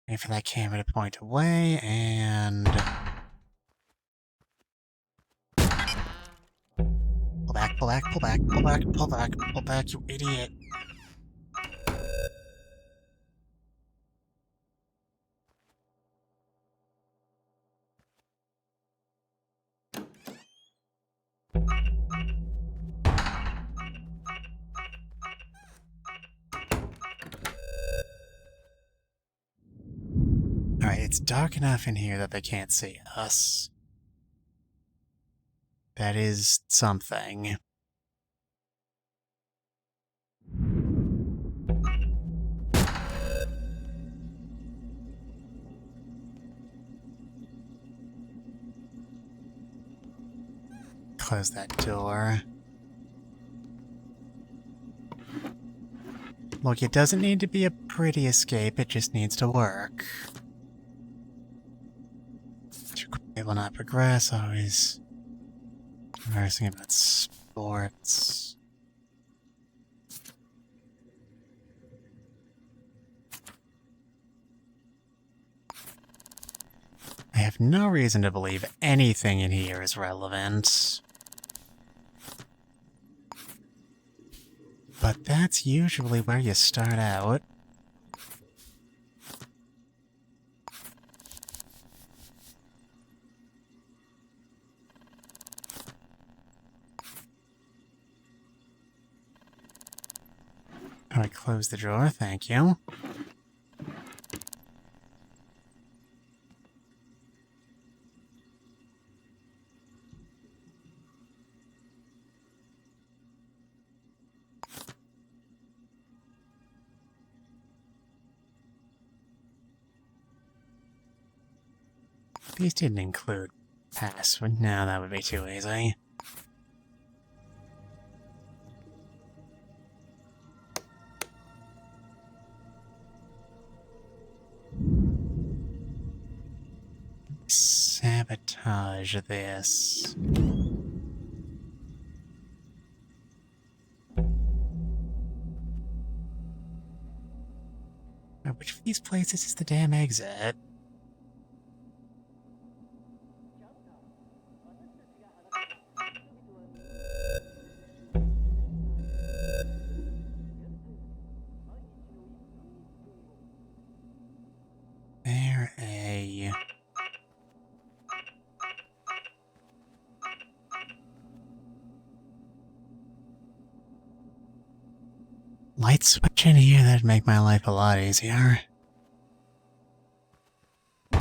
Wait for that camera to point away, and... Pull back, pull back, pull back, pull back, pull back, pull back, you idiot. Alright, it's dark enough in here that they can't see us. That is something. Close that door. Look, it doesn't need to be a pretty escape, it just needs to work. It will not progress, always conversing about sports. I have no reason to believe anything in here is relevant. But that's usually where you start out. How do I close the drawer? Thank you. These didn't include password. No, that would be too easy. Sabotage this. Which of these places is the damn exit? There a... light switch in here, that'd make my life a lot easier. We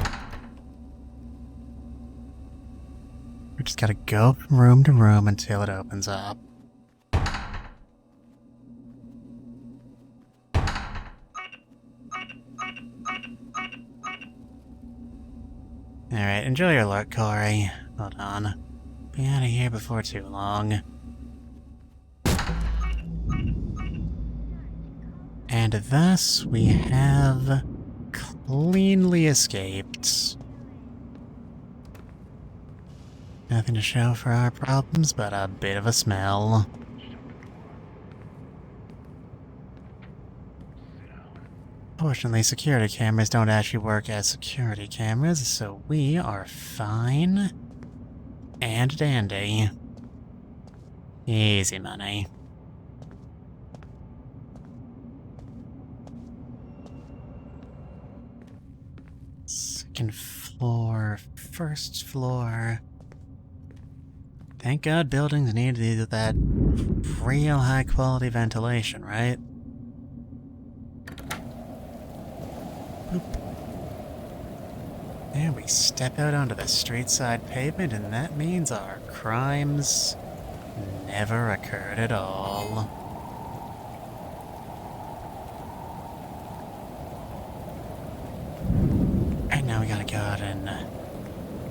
just gotta go from room to room until it opens up. Alright, enjoy your look, Corey. Hold on. Be out of here before too long. And thus we have cleanly escaped. Nothing to show for our problems, but a bit of a smell. Fortunately, security cameras don't actually work as security cameras, so we are fine and dandy. Easy money. Second floor, first floor. Thank God buildings need that real high quality ventilation, right? Boop. There we step out onto the street side pavement, and that means our crimes never occurred at all. And now we gotta go out and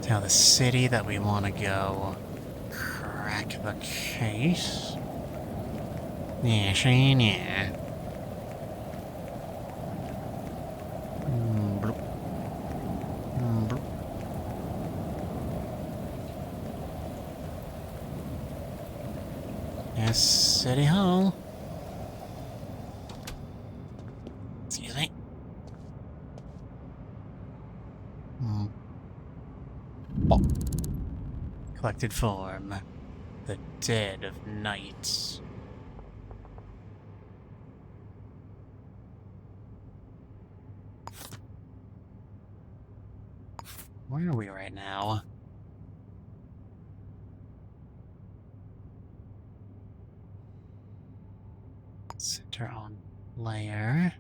tell the city that we want to go crack the case. Yeah, Shane, yeah. Bloop. Bloop. Yes, City Hall. Excuse me. Oh. Collected form. The dead of night. Where are we right now? Center on layer.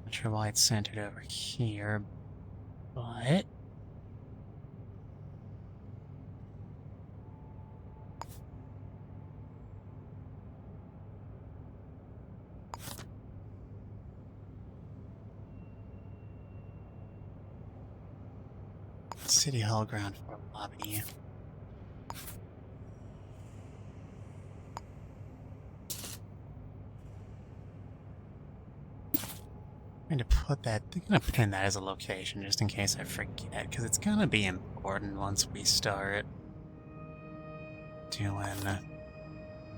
Not sure why it's centered over here, but City Hall ground floor lobby. I'm going to put that, I'm going to pin that as a location just in case I forget, because it's going to be important once we start doing,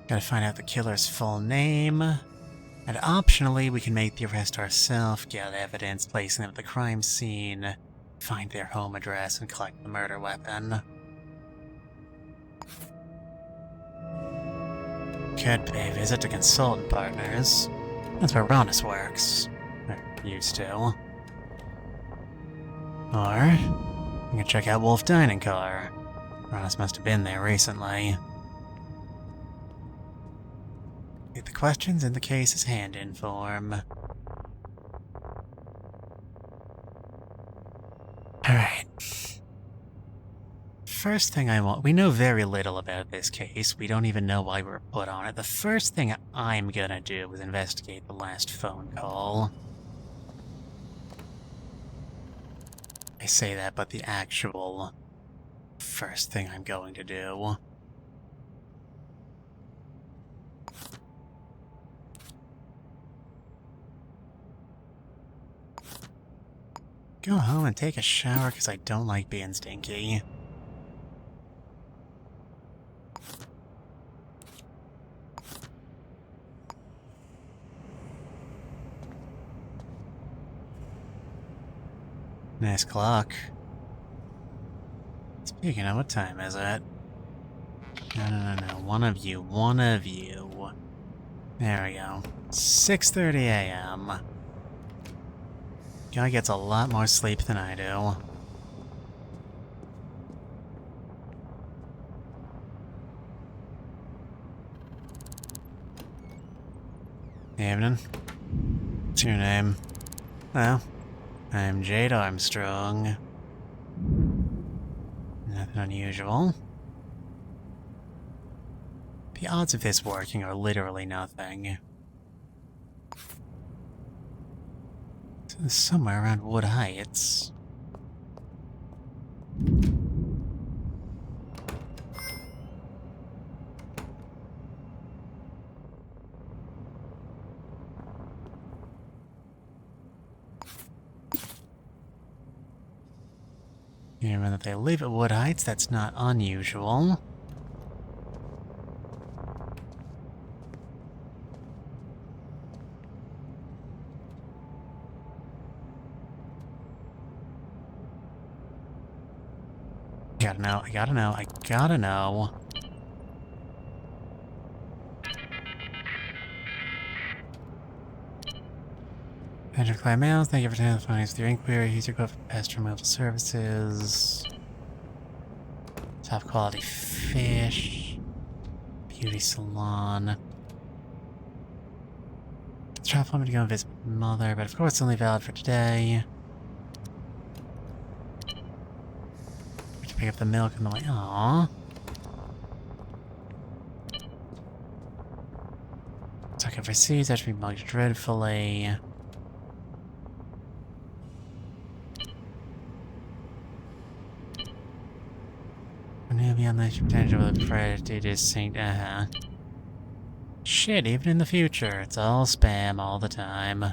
gotta find out the killer's full name, and optionally we can make the arrest ourselves, get evidence, placing them at the crime scene, find their home address, and collect the murder weapon. could be visit to consultant partners. That's where Ronus works. Or used to. Or, you can check out Wolf Dining Car. Ronus must have been there recently. Leave the questions in the case's hand-in form. Alright. First thing I want... We know very little about this case. We don't even know why we were put on it. The first thing I'm gonna do is investigate the last phone call. I say that, but the actual first thing I'm going to do... Go home and take a shower because I don't like being stinky. Nice clock. Speaking of, what time is it? No. One of you. There we go. 6:30 a.m. Guy gets a lot more sleep than I do. Evening. What's your name? Well, I'm Jade Armstrong. Nothing unusual. The odds of this working are literally nothing. Somewhere around Wood Heights. Given that they live at Wood Heights, that's not unusual. I gotta know. Patrick Clay Mail, thank you for telling us your inquiry. Here's your code for pest removal services. Top quality fish. Beauty salon. Travel me to go and visit my mother, but of course it's only valid for today. Pick up the milk on the way. Aww. Talk overseas, that should be mugged dreadfully. Maybe unless you potential with the predator distinct. Shit, even in the future, it's all spam all the time.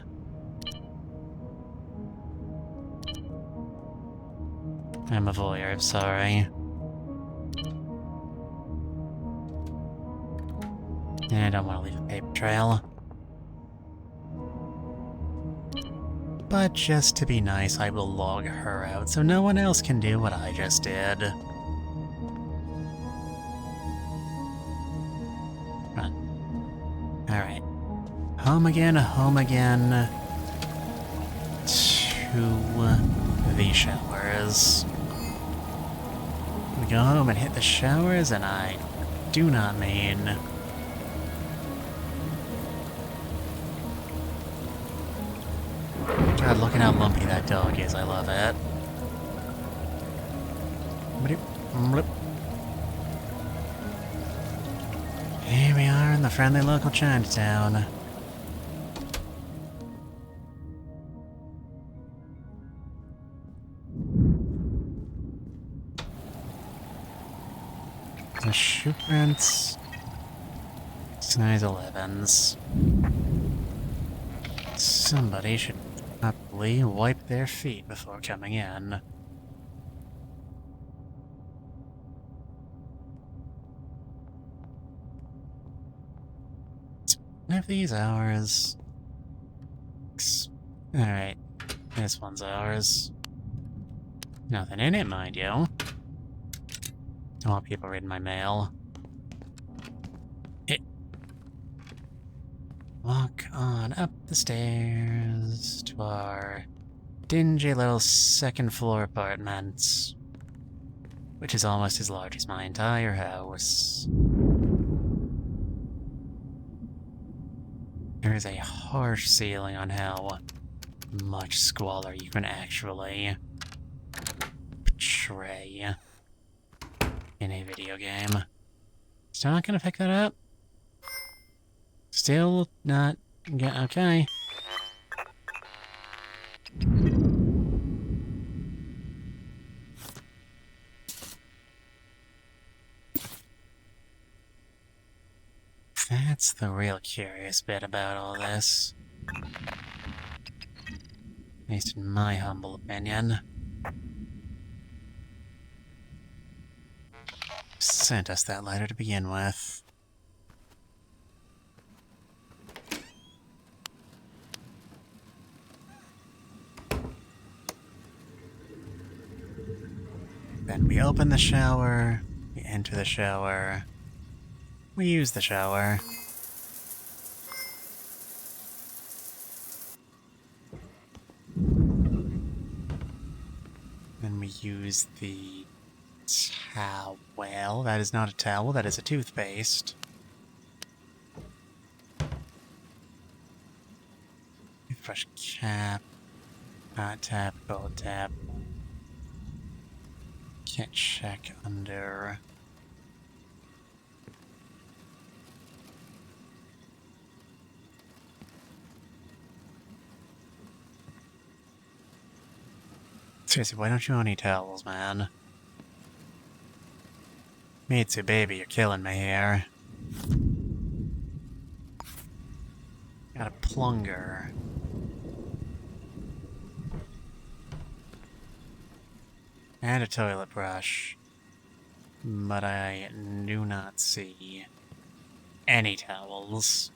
I'm a voyeur, I'm sorry. I don't want to leave a paper trail. But just to be nice, I will log her out so no one else can do what I just did. Run. Alright. Home again. To the showers. We go home and hit the showers, and I do not mean... God, look at how lumpy that dog is. I love it. Here we are in the friendly local Chinatown. The shoe prints. Size 11s. Somebody should probably wipe their feet before coming in. One of these ours. Alright. This one's ours. Nothing in it, mind you. I want people reading my mail. walk on up the stairs to our dingy little second floor apartment, which is almost as large as my entire house. There is a harsh ceiling on how much squalor you can actually portray in a video game. Still not gonna pick that up? Still not... okay. That's the real curious bit about all this. At least in my humble opinion. Sent us that letter to begin with. Then we open the shower, we enter the shower, we use the shower. Then we use the towel. That is not a towel, that is a toothpaste. Toothbrush cap. Hot tap, cold tap. Can't check under... Seriously, why don't you own any towels, man? Me too, baby, you're killing me here. Got a plunger. And a toilet brush. But I do not see any towels.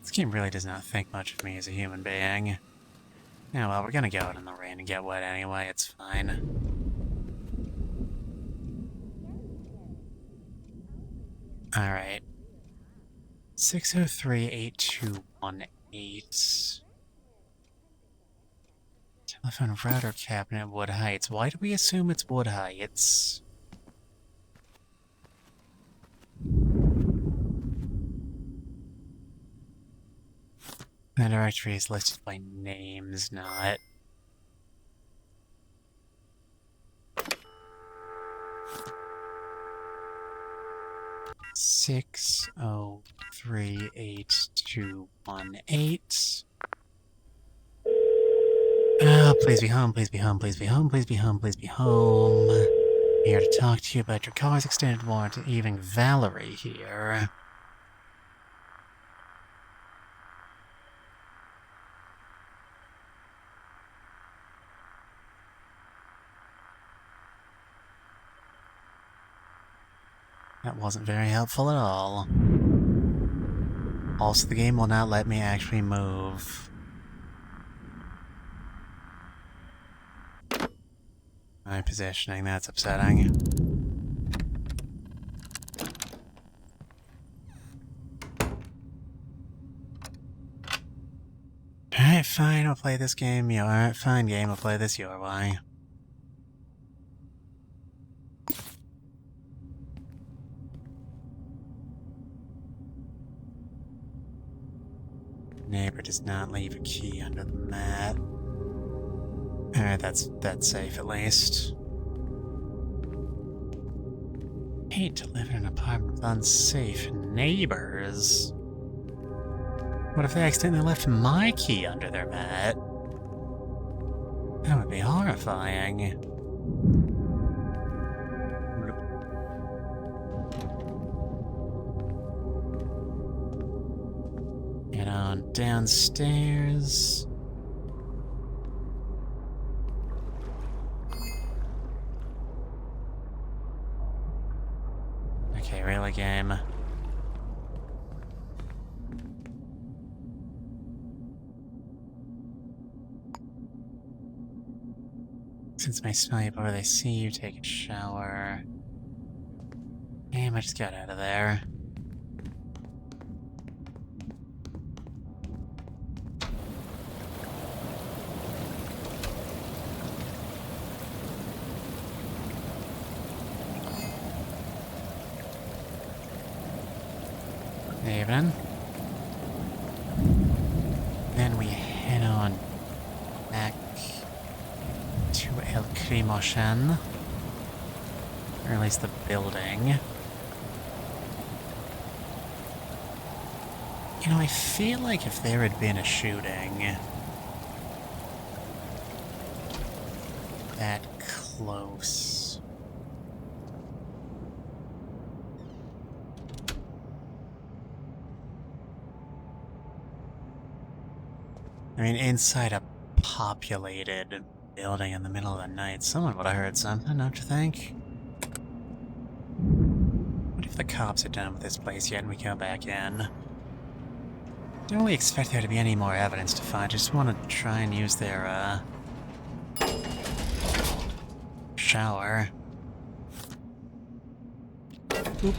This game really does not think much of me as a human being. Yeah, well, we're gonna go out in the rain and get wet anyway, it's fine. Alright. 603-8218. Telephone router cabinet, Wood Heights. Why do we assume it's Wood Heights? The directory is listed by names, not... Six, 38218. Please be home, please be home, please be home, please be home, please be home. Here to talk to you about your car's extended warranty, even Valerie here. That wasn't very helpful at all. Also, the game will not let me actually move. My positioning, that's upsetting. Alright, fine, I'll play this game your... Alright, fine game, I'll play this your way. Neighbor does not leave a key under the mat. Alright, that's safe at least. Hate to live in an apartment with unsafe neighbors. What if they accidentally left my key under their mat? That would be horrifying. Get on downstairs. Okay, really, game. Since my smell you before they see you, take a shower. Damn, I just got out of there. Evening. Then we head on back to El Crimoshan. Or at least the building. You know, I feel like if there had been a shooting that close. I mean, inside a populated building in the middle of the night, someone would have heard something, don't you think? What if the cops are done with this place yet and we go back in? Don't really expect there to be any more evidence to find. Just want to try and use their, shower. Oop.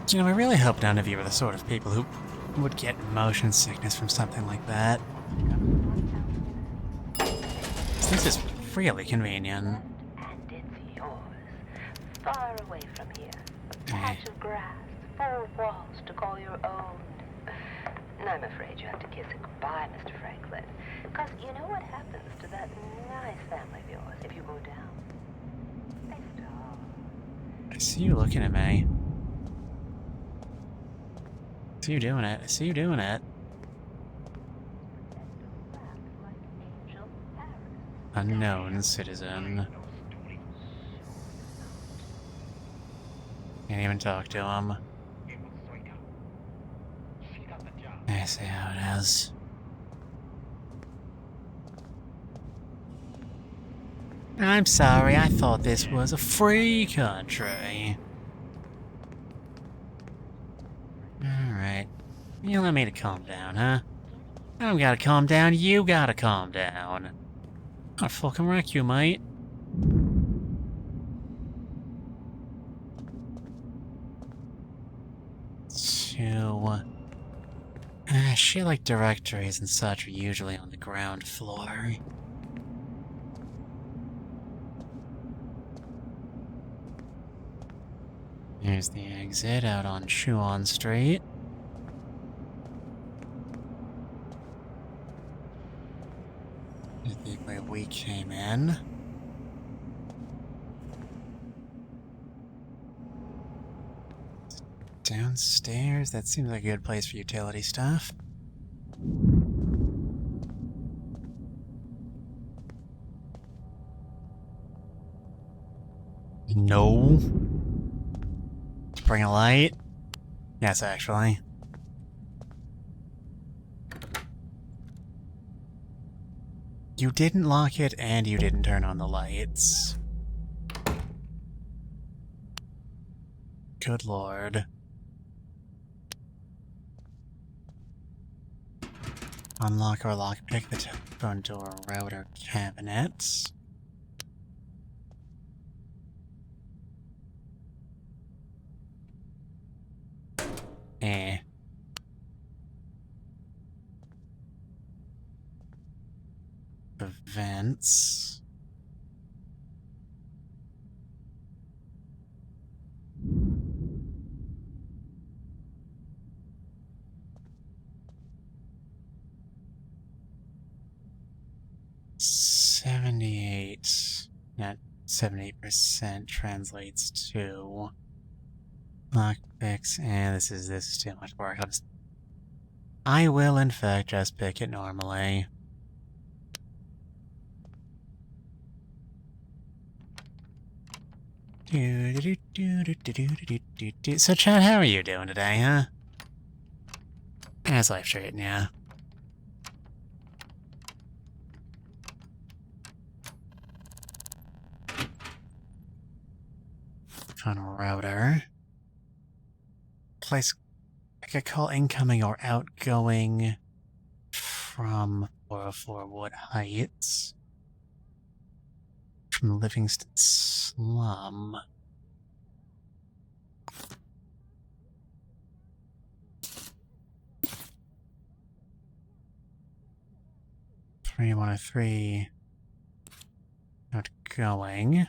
You know, I really hope none of you are the sort of people who would get motion sickness from something like that. This is really convenient. And it's yours. Far away from here. A patch of grass, 4 walls to call your own. And I'm afraid you have to kiss it goodbye, Mr. Franklin. Because you know what happens to that nice family of yours if you go down? They starve. I see you looking at me. I see you doing it. I see you doing it. Unknown citizen. Can't even talk to him. I see how it is. I'm sorry, I thought this was a free country. Alright. You want me to calm down, huh? I don't gotta calm down, you gotta calm down. I'll fucking wreck you, mate. Shit like directories and such are usually on the ground floor. Here's the exit out on Chuan Street. The way we came in. Downstairs? That seems like a good place for utility stuff. No. To bring a light? Yes, actually. You didn't lock it, and you didn't turn on the lights. Good lord. Unlock or lockpick the telephone door, router, cabinets. Eh. The vents. Not 70% translates to lockpicks, and this is too much work. I will in fact just pick it normally. So Chad, how are you doing today, huh? How's life treating ya? On a router. Place I could call incoming or outgoing from 404 Wood Heights. From Livingston Slum. Three 103 outgoing.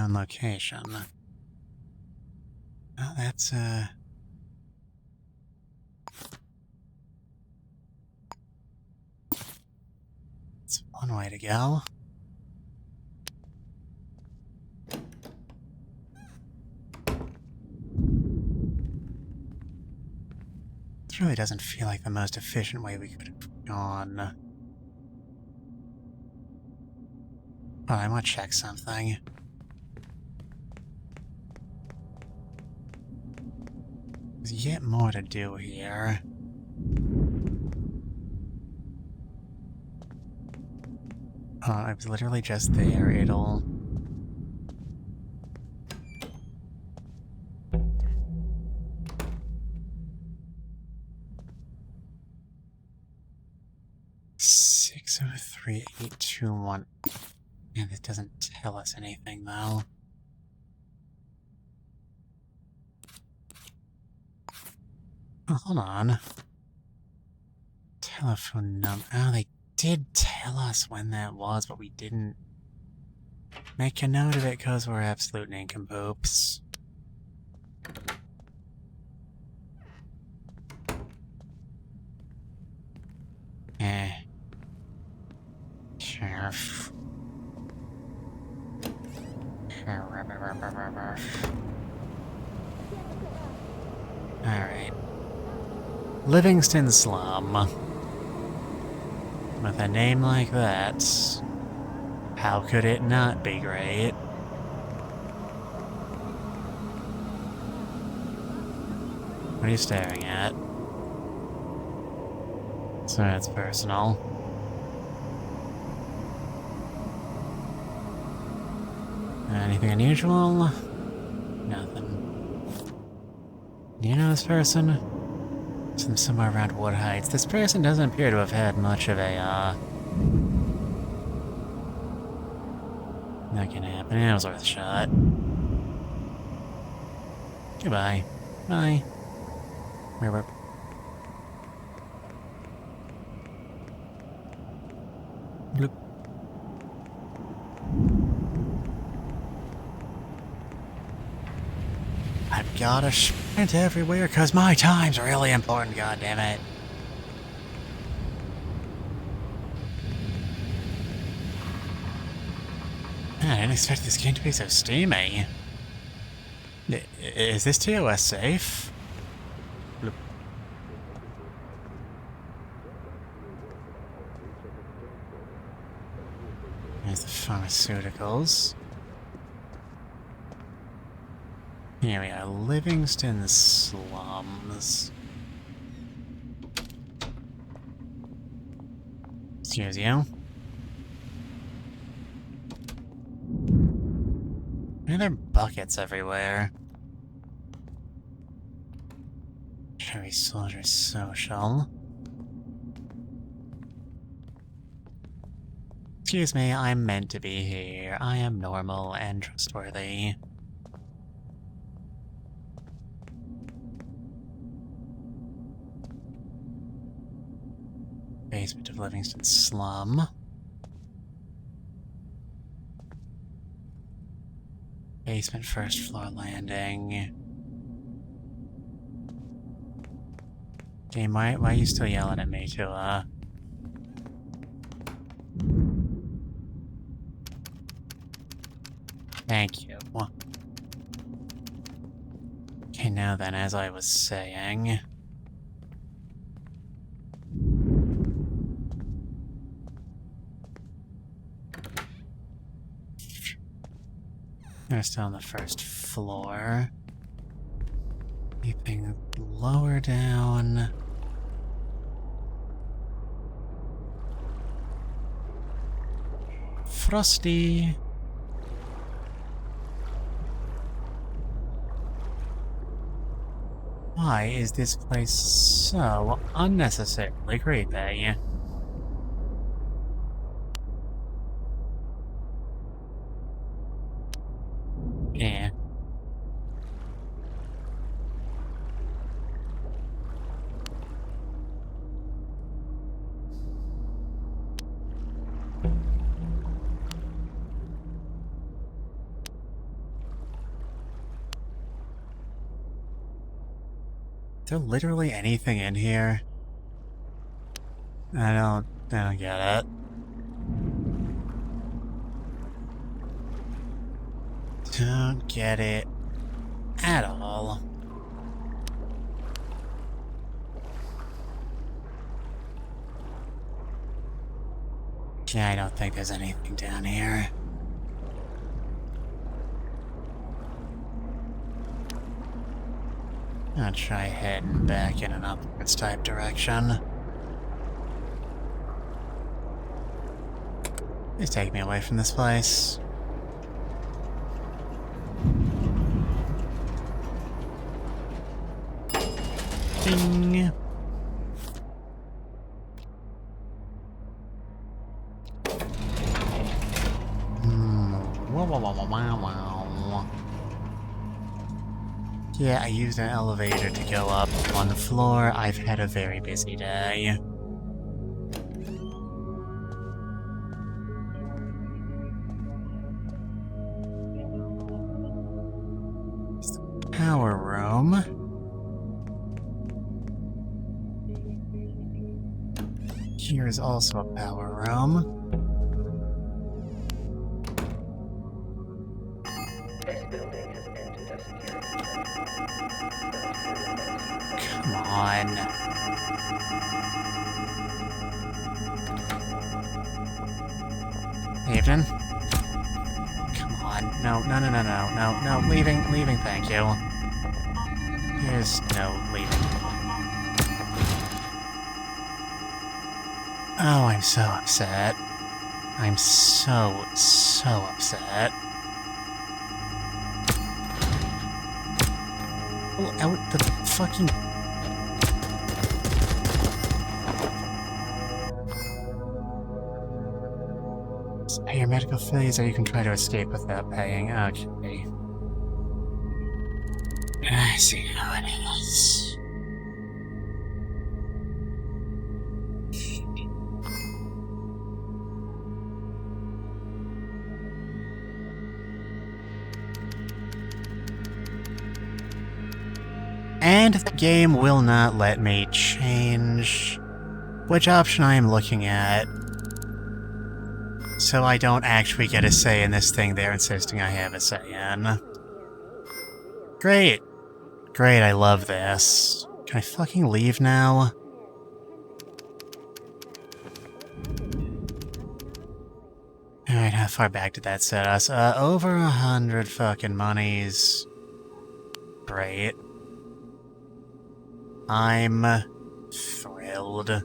unknown location. Oh, that's That's one way to go. This really doesn't feel like the most efficient way we could have gone. Oh, I want to check something. There's yet more to do here. Oh, I was literally just there. It'll... Six 603-821. Yeah, this doesn't tell us anything, though. Oh, hold on. Telephone number. Oh, they did tell us when that was, but we didn't make a note of it because we're absolute nincompoops. Sheriff. Alright. Livingston Slum. With a name like that, how could it not be great? What are you staring at? So that's personal. Anything unusual? Nothing. Do you know this person? From somewhere around Wood Heights. This person doesn't appear to have had much of a, Not gonna happen. It was worth a shot. Goodbye. Bye. Where? Look. I've gotta sprint everywhere because my time's really important, goddammit. I didn't expect this game to be so steamy. Is this TOS safe? Bloop. There's the pharmaceuticals. Here we are, Livingston Slums. Excuse you. Why are there buckets everywhere? Cherry Soldier Social. Excuse me, I'm meant to be here. I am normal and trustworthy. Basement of Livingston Slum. Basement first floor landing. Game, why are you still yelling at me to, Thank you. Okay, now then, as I was saying... They're still on the first floor. Anything lower down? Frosty! Why is this place so unnecessarily creepy? Yeah. there literally anything in here? I don't get it. Don't get it at all. Yeah, I don't think there's anything down here. I'll try heading back in an upwards type direction. Please take me away from this place. Ding! Wow. Yeah, I used an elevator to go up one floor. I've had a very busy day. It's the power room. Here is also a power room. Come on. Evening. Come on. No, leaving, thank you. There's no leaving. Oh, I'm so upset. I'm so upset. Pull out the fucking... Pay your medical fees, or you can try to escape without paying. Okay. I see how it is. And the game will not let me change which option I am looking at. So I don't actually get a say in this thing they're insisting I have a say in. Great. Great, I love this. Can I fucking leave now? Alright, how far back did that set us? Over 100 fucking monies. Great. I'm thrilled.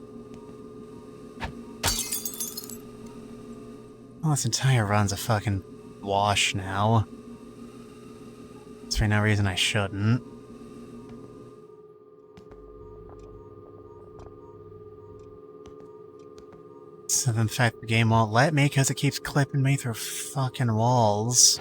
Well, this entire run's a fucking wash now. There's for no reason I shouldn't. So in fact the game won't let me because it keeps clipping me through fucking walls.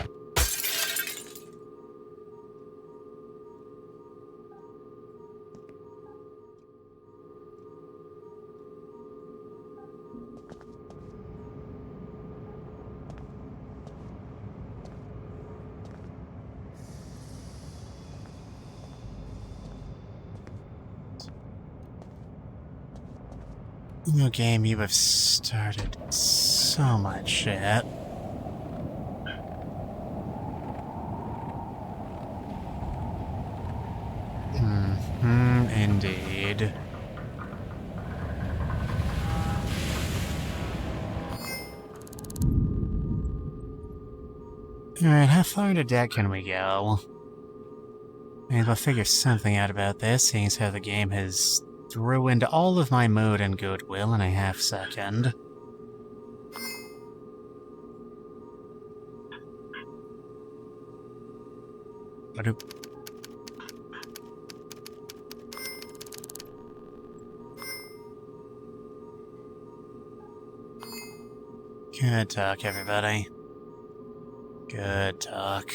You game, you have started so much shit. Indeed. Alright, how far into debt can we go? Maybe I'll figure something out about this, seeing as how the game has ruined all of my mood and goodwill in a half second. Good talk, everybody. Good talk.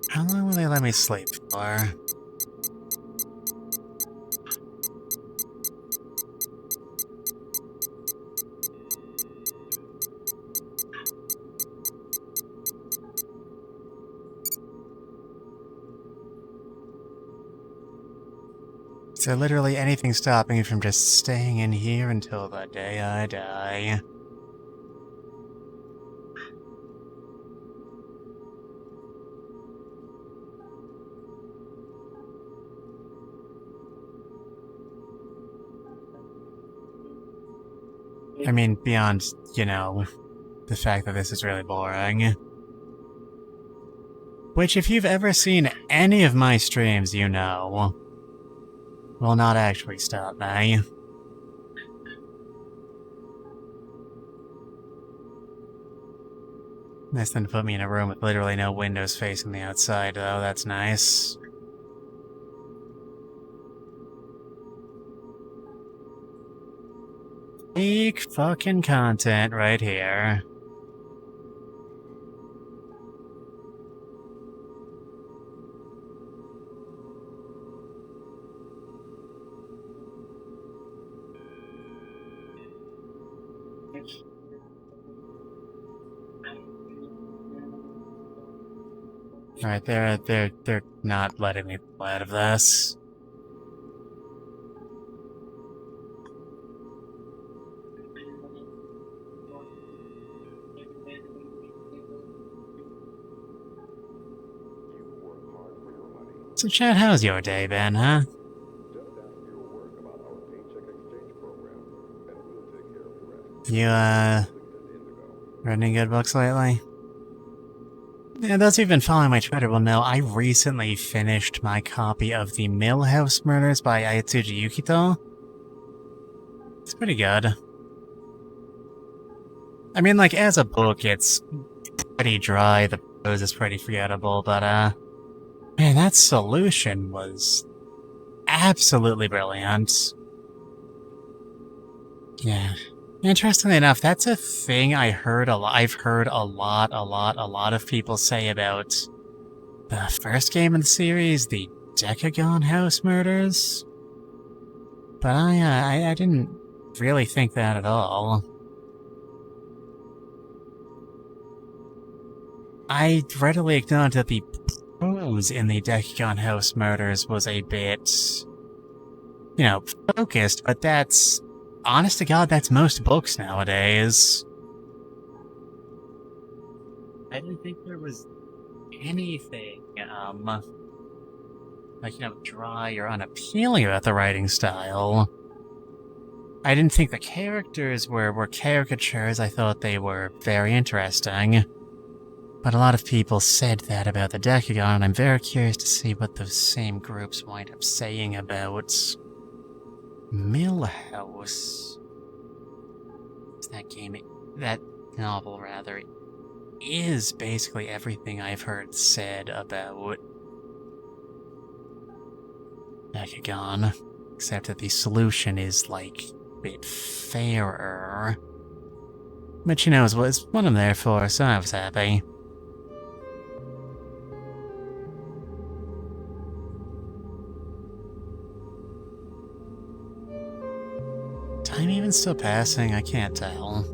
How long will they let me sleep for? Is there literally anything stopping me from just staying in here until the day I die? I mean, beyond, you know, the fact that this is really boring. Which, if you've ever seen any of my streams, you know, will not actually stop me. Nice then to put me in a room with literally no windows facing the outside, though. That's nice. Peak fucking content right here. Alright, they're not letting me pull out of this. So Chad, how's your day been, huh? You, read any good books lately? Yeah, those who've been following my Twitter will know I recently finished my copy of The Millhouse Murders by Ayatsuji Yukito. It's pretty good. I mean, like, as a book, it's pretty dry, the prose is pretty forgettable, but, man, that solution was absolutely brilliant. Yeah. Interestingly enough, that's a thing I've heard a lot of people say about the first game in the series, the Decagon House Murders. But I didn't really think that at all. I readily acknowledge that the prose in the Decagon House Murders was a bit, you know, focused, but that's... honest to God, that's most books nowadays. I didn't think there was anything, like, you know, dry or unappealing about the writing style. I didn't think the characters were caricatures. I thought they were very interesting. But a lot of people said that about the Decagon, and I'm very curious to see what those same groups wind up saying about Millhouse. That novel, rather, is basically everything I've heard said about Decagon, except that the solution is, like, a bit fairer. But, you know, is what I'm there for, so I was happy. Time even still passing? I can't tell.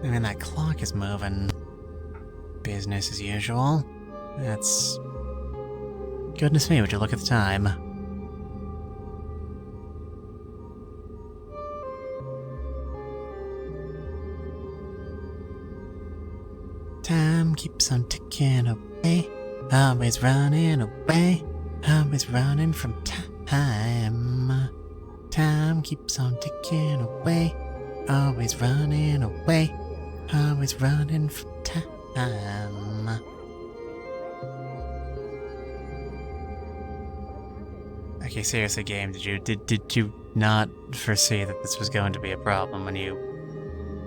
I mean, that clock is moving. Business as usual. That's... goodness me, would you look at the time? Time keeps on ticking away. Always running away, always running from time. Time keeps on ticking away, always running away, always running from time. Okay, seriously, game, did you not foresee that this was going to be a problem when you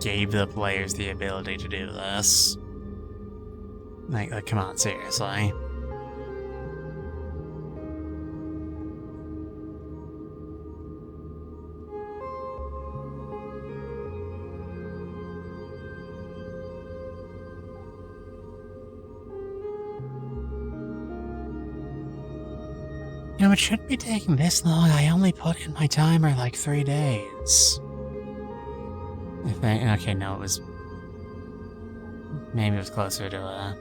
gave the players the ability to do this? Like, come on, seriously. You know, it shouldn't be taking this long. I only put in my timer like 3 days. Okay, no, it was... maybe it was closer to,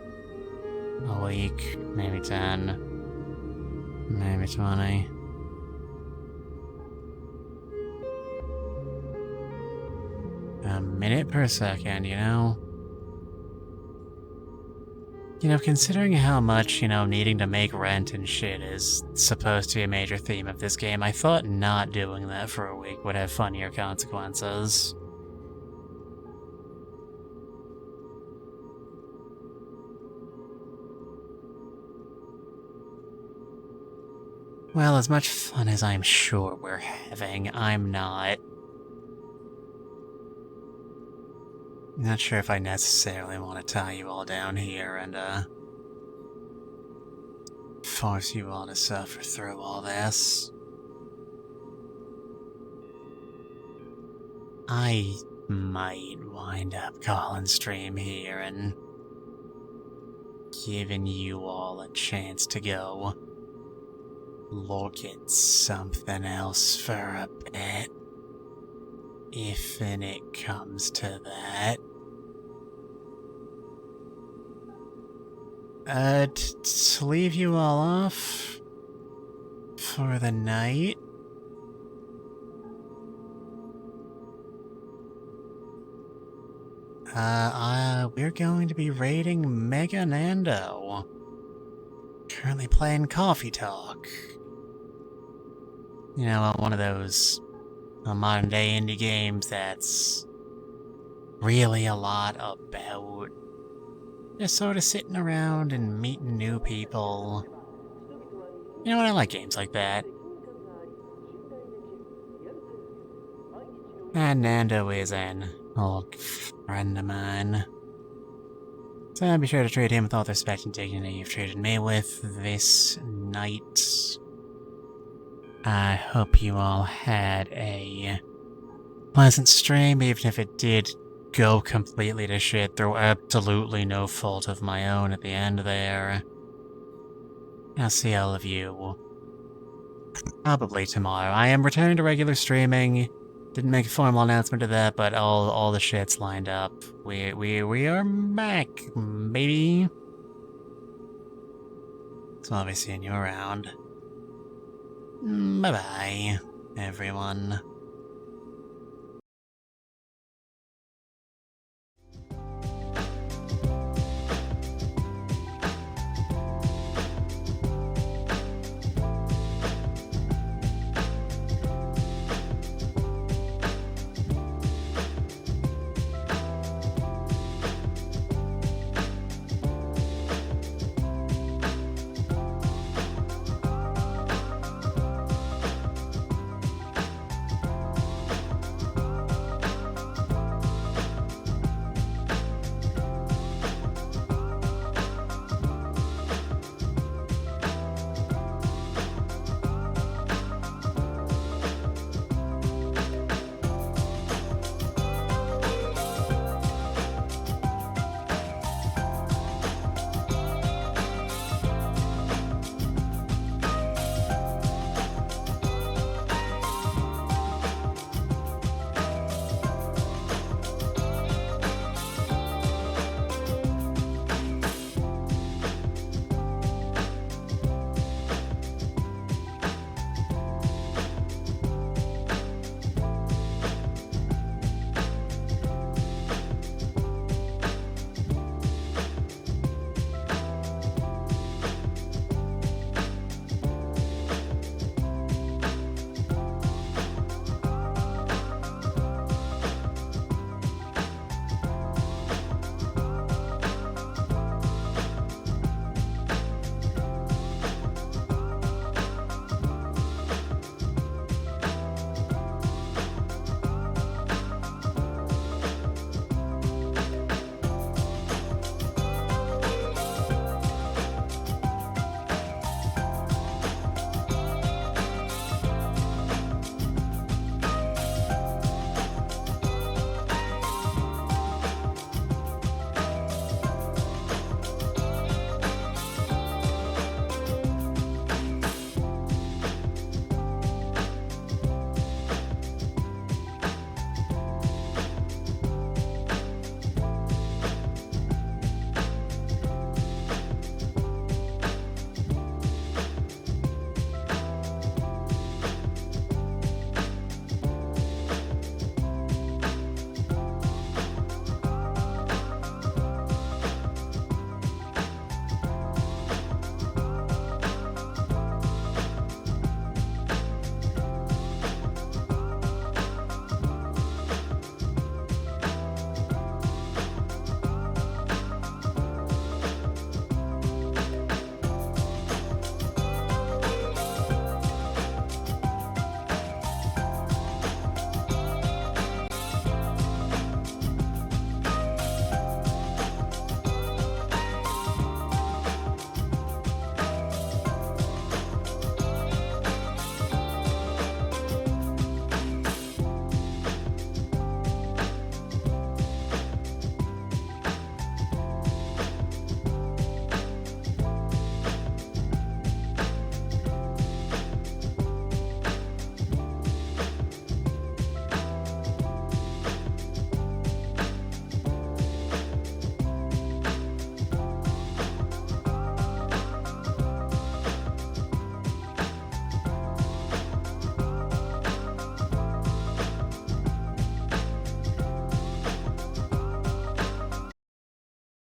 a week, maybe 10, maybe 20. A minute per second, you know? You know, considering how much, you know, needing to make rent and shit is supposed to be a major theme of this game, I thought not doing that for a week would have funnier consequences. Well, as much fun as I'm sure we're having, I'm not sure if I necessarily want to tie you all down here and, force you all to suffer through all this. I might wind up calling stream here and giving you all a chance to go look at something else for a bit. If and it comes to that. To leave you all off for the night. We're going to be raiding Mega Nando. Currently playing Coffee Talk. You know, one of those modern day indie games that's really a lot about just sort of sitting around and meeting new people. You know what, I like games like that. And Nando is an old friend of mine. So be sure to treat him with all the respect and dignity you've treated me with this night. I hope you all had a pleasant stream, even if it did go completely to shit through absolutely no fault of my own at the end there. I'll see all of you probably tomorrow. I am returning to regular streaming. Didn't make a formal announcement of that, but all the shit's lined up. We are back, baby. So I'll be seeing you around. Bye-bye, everyone.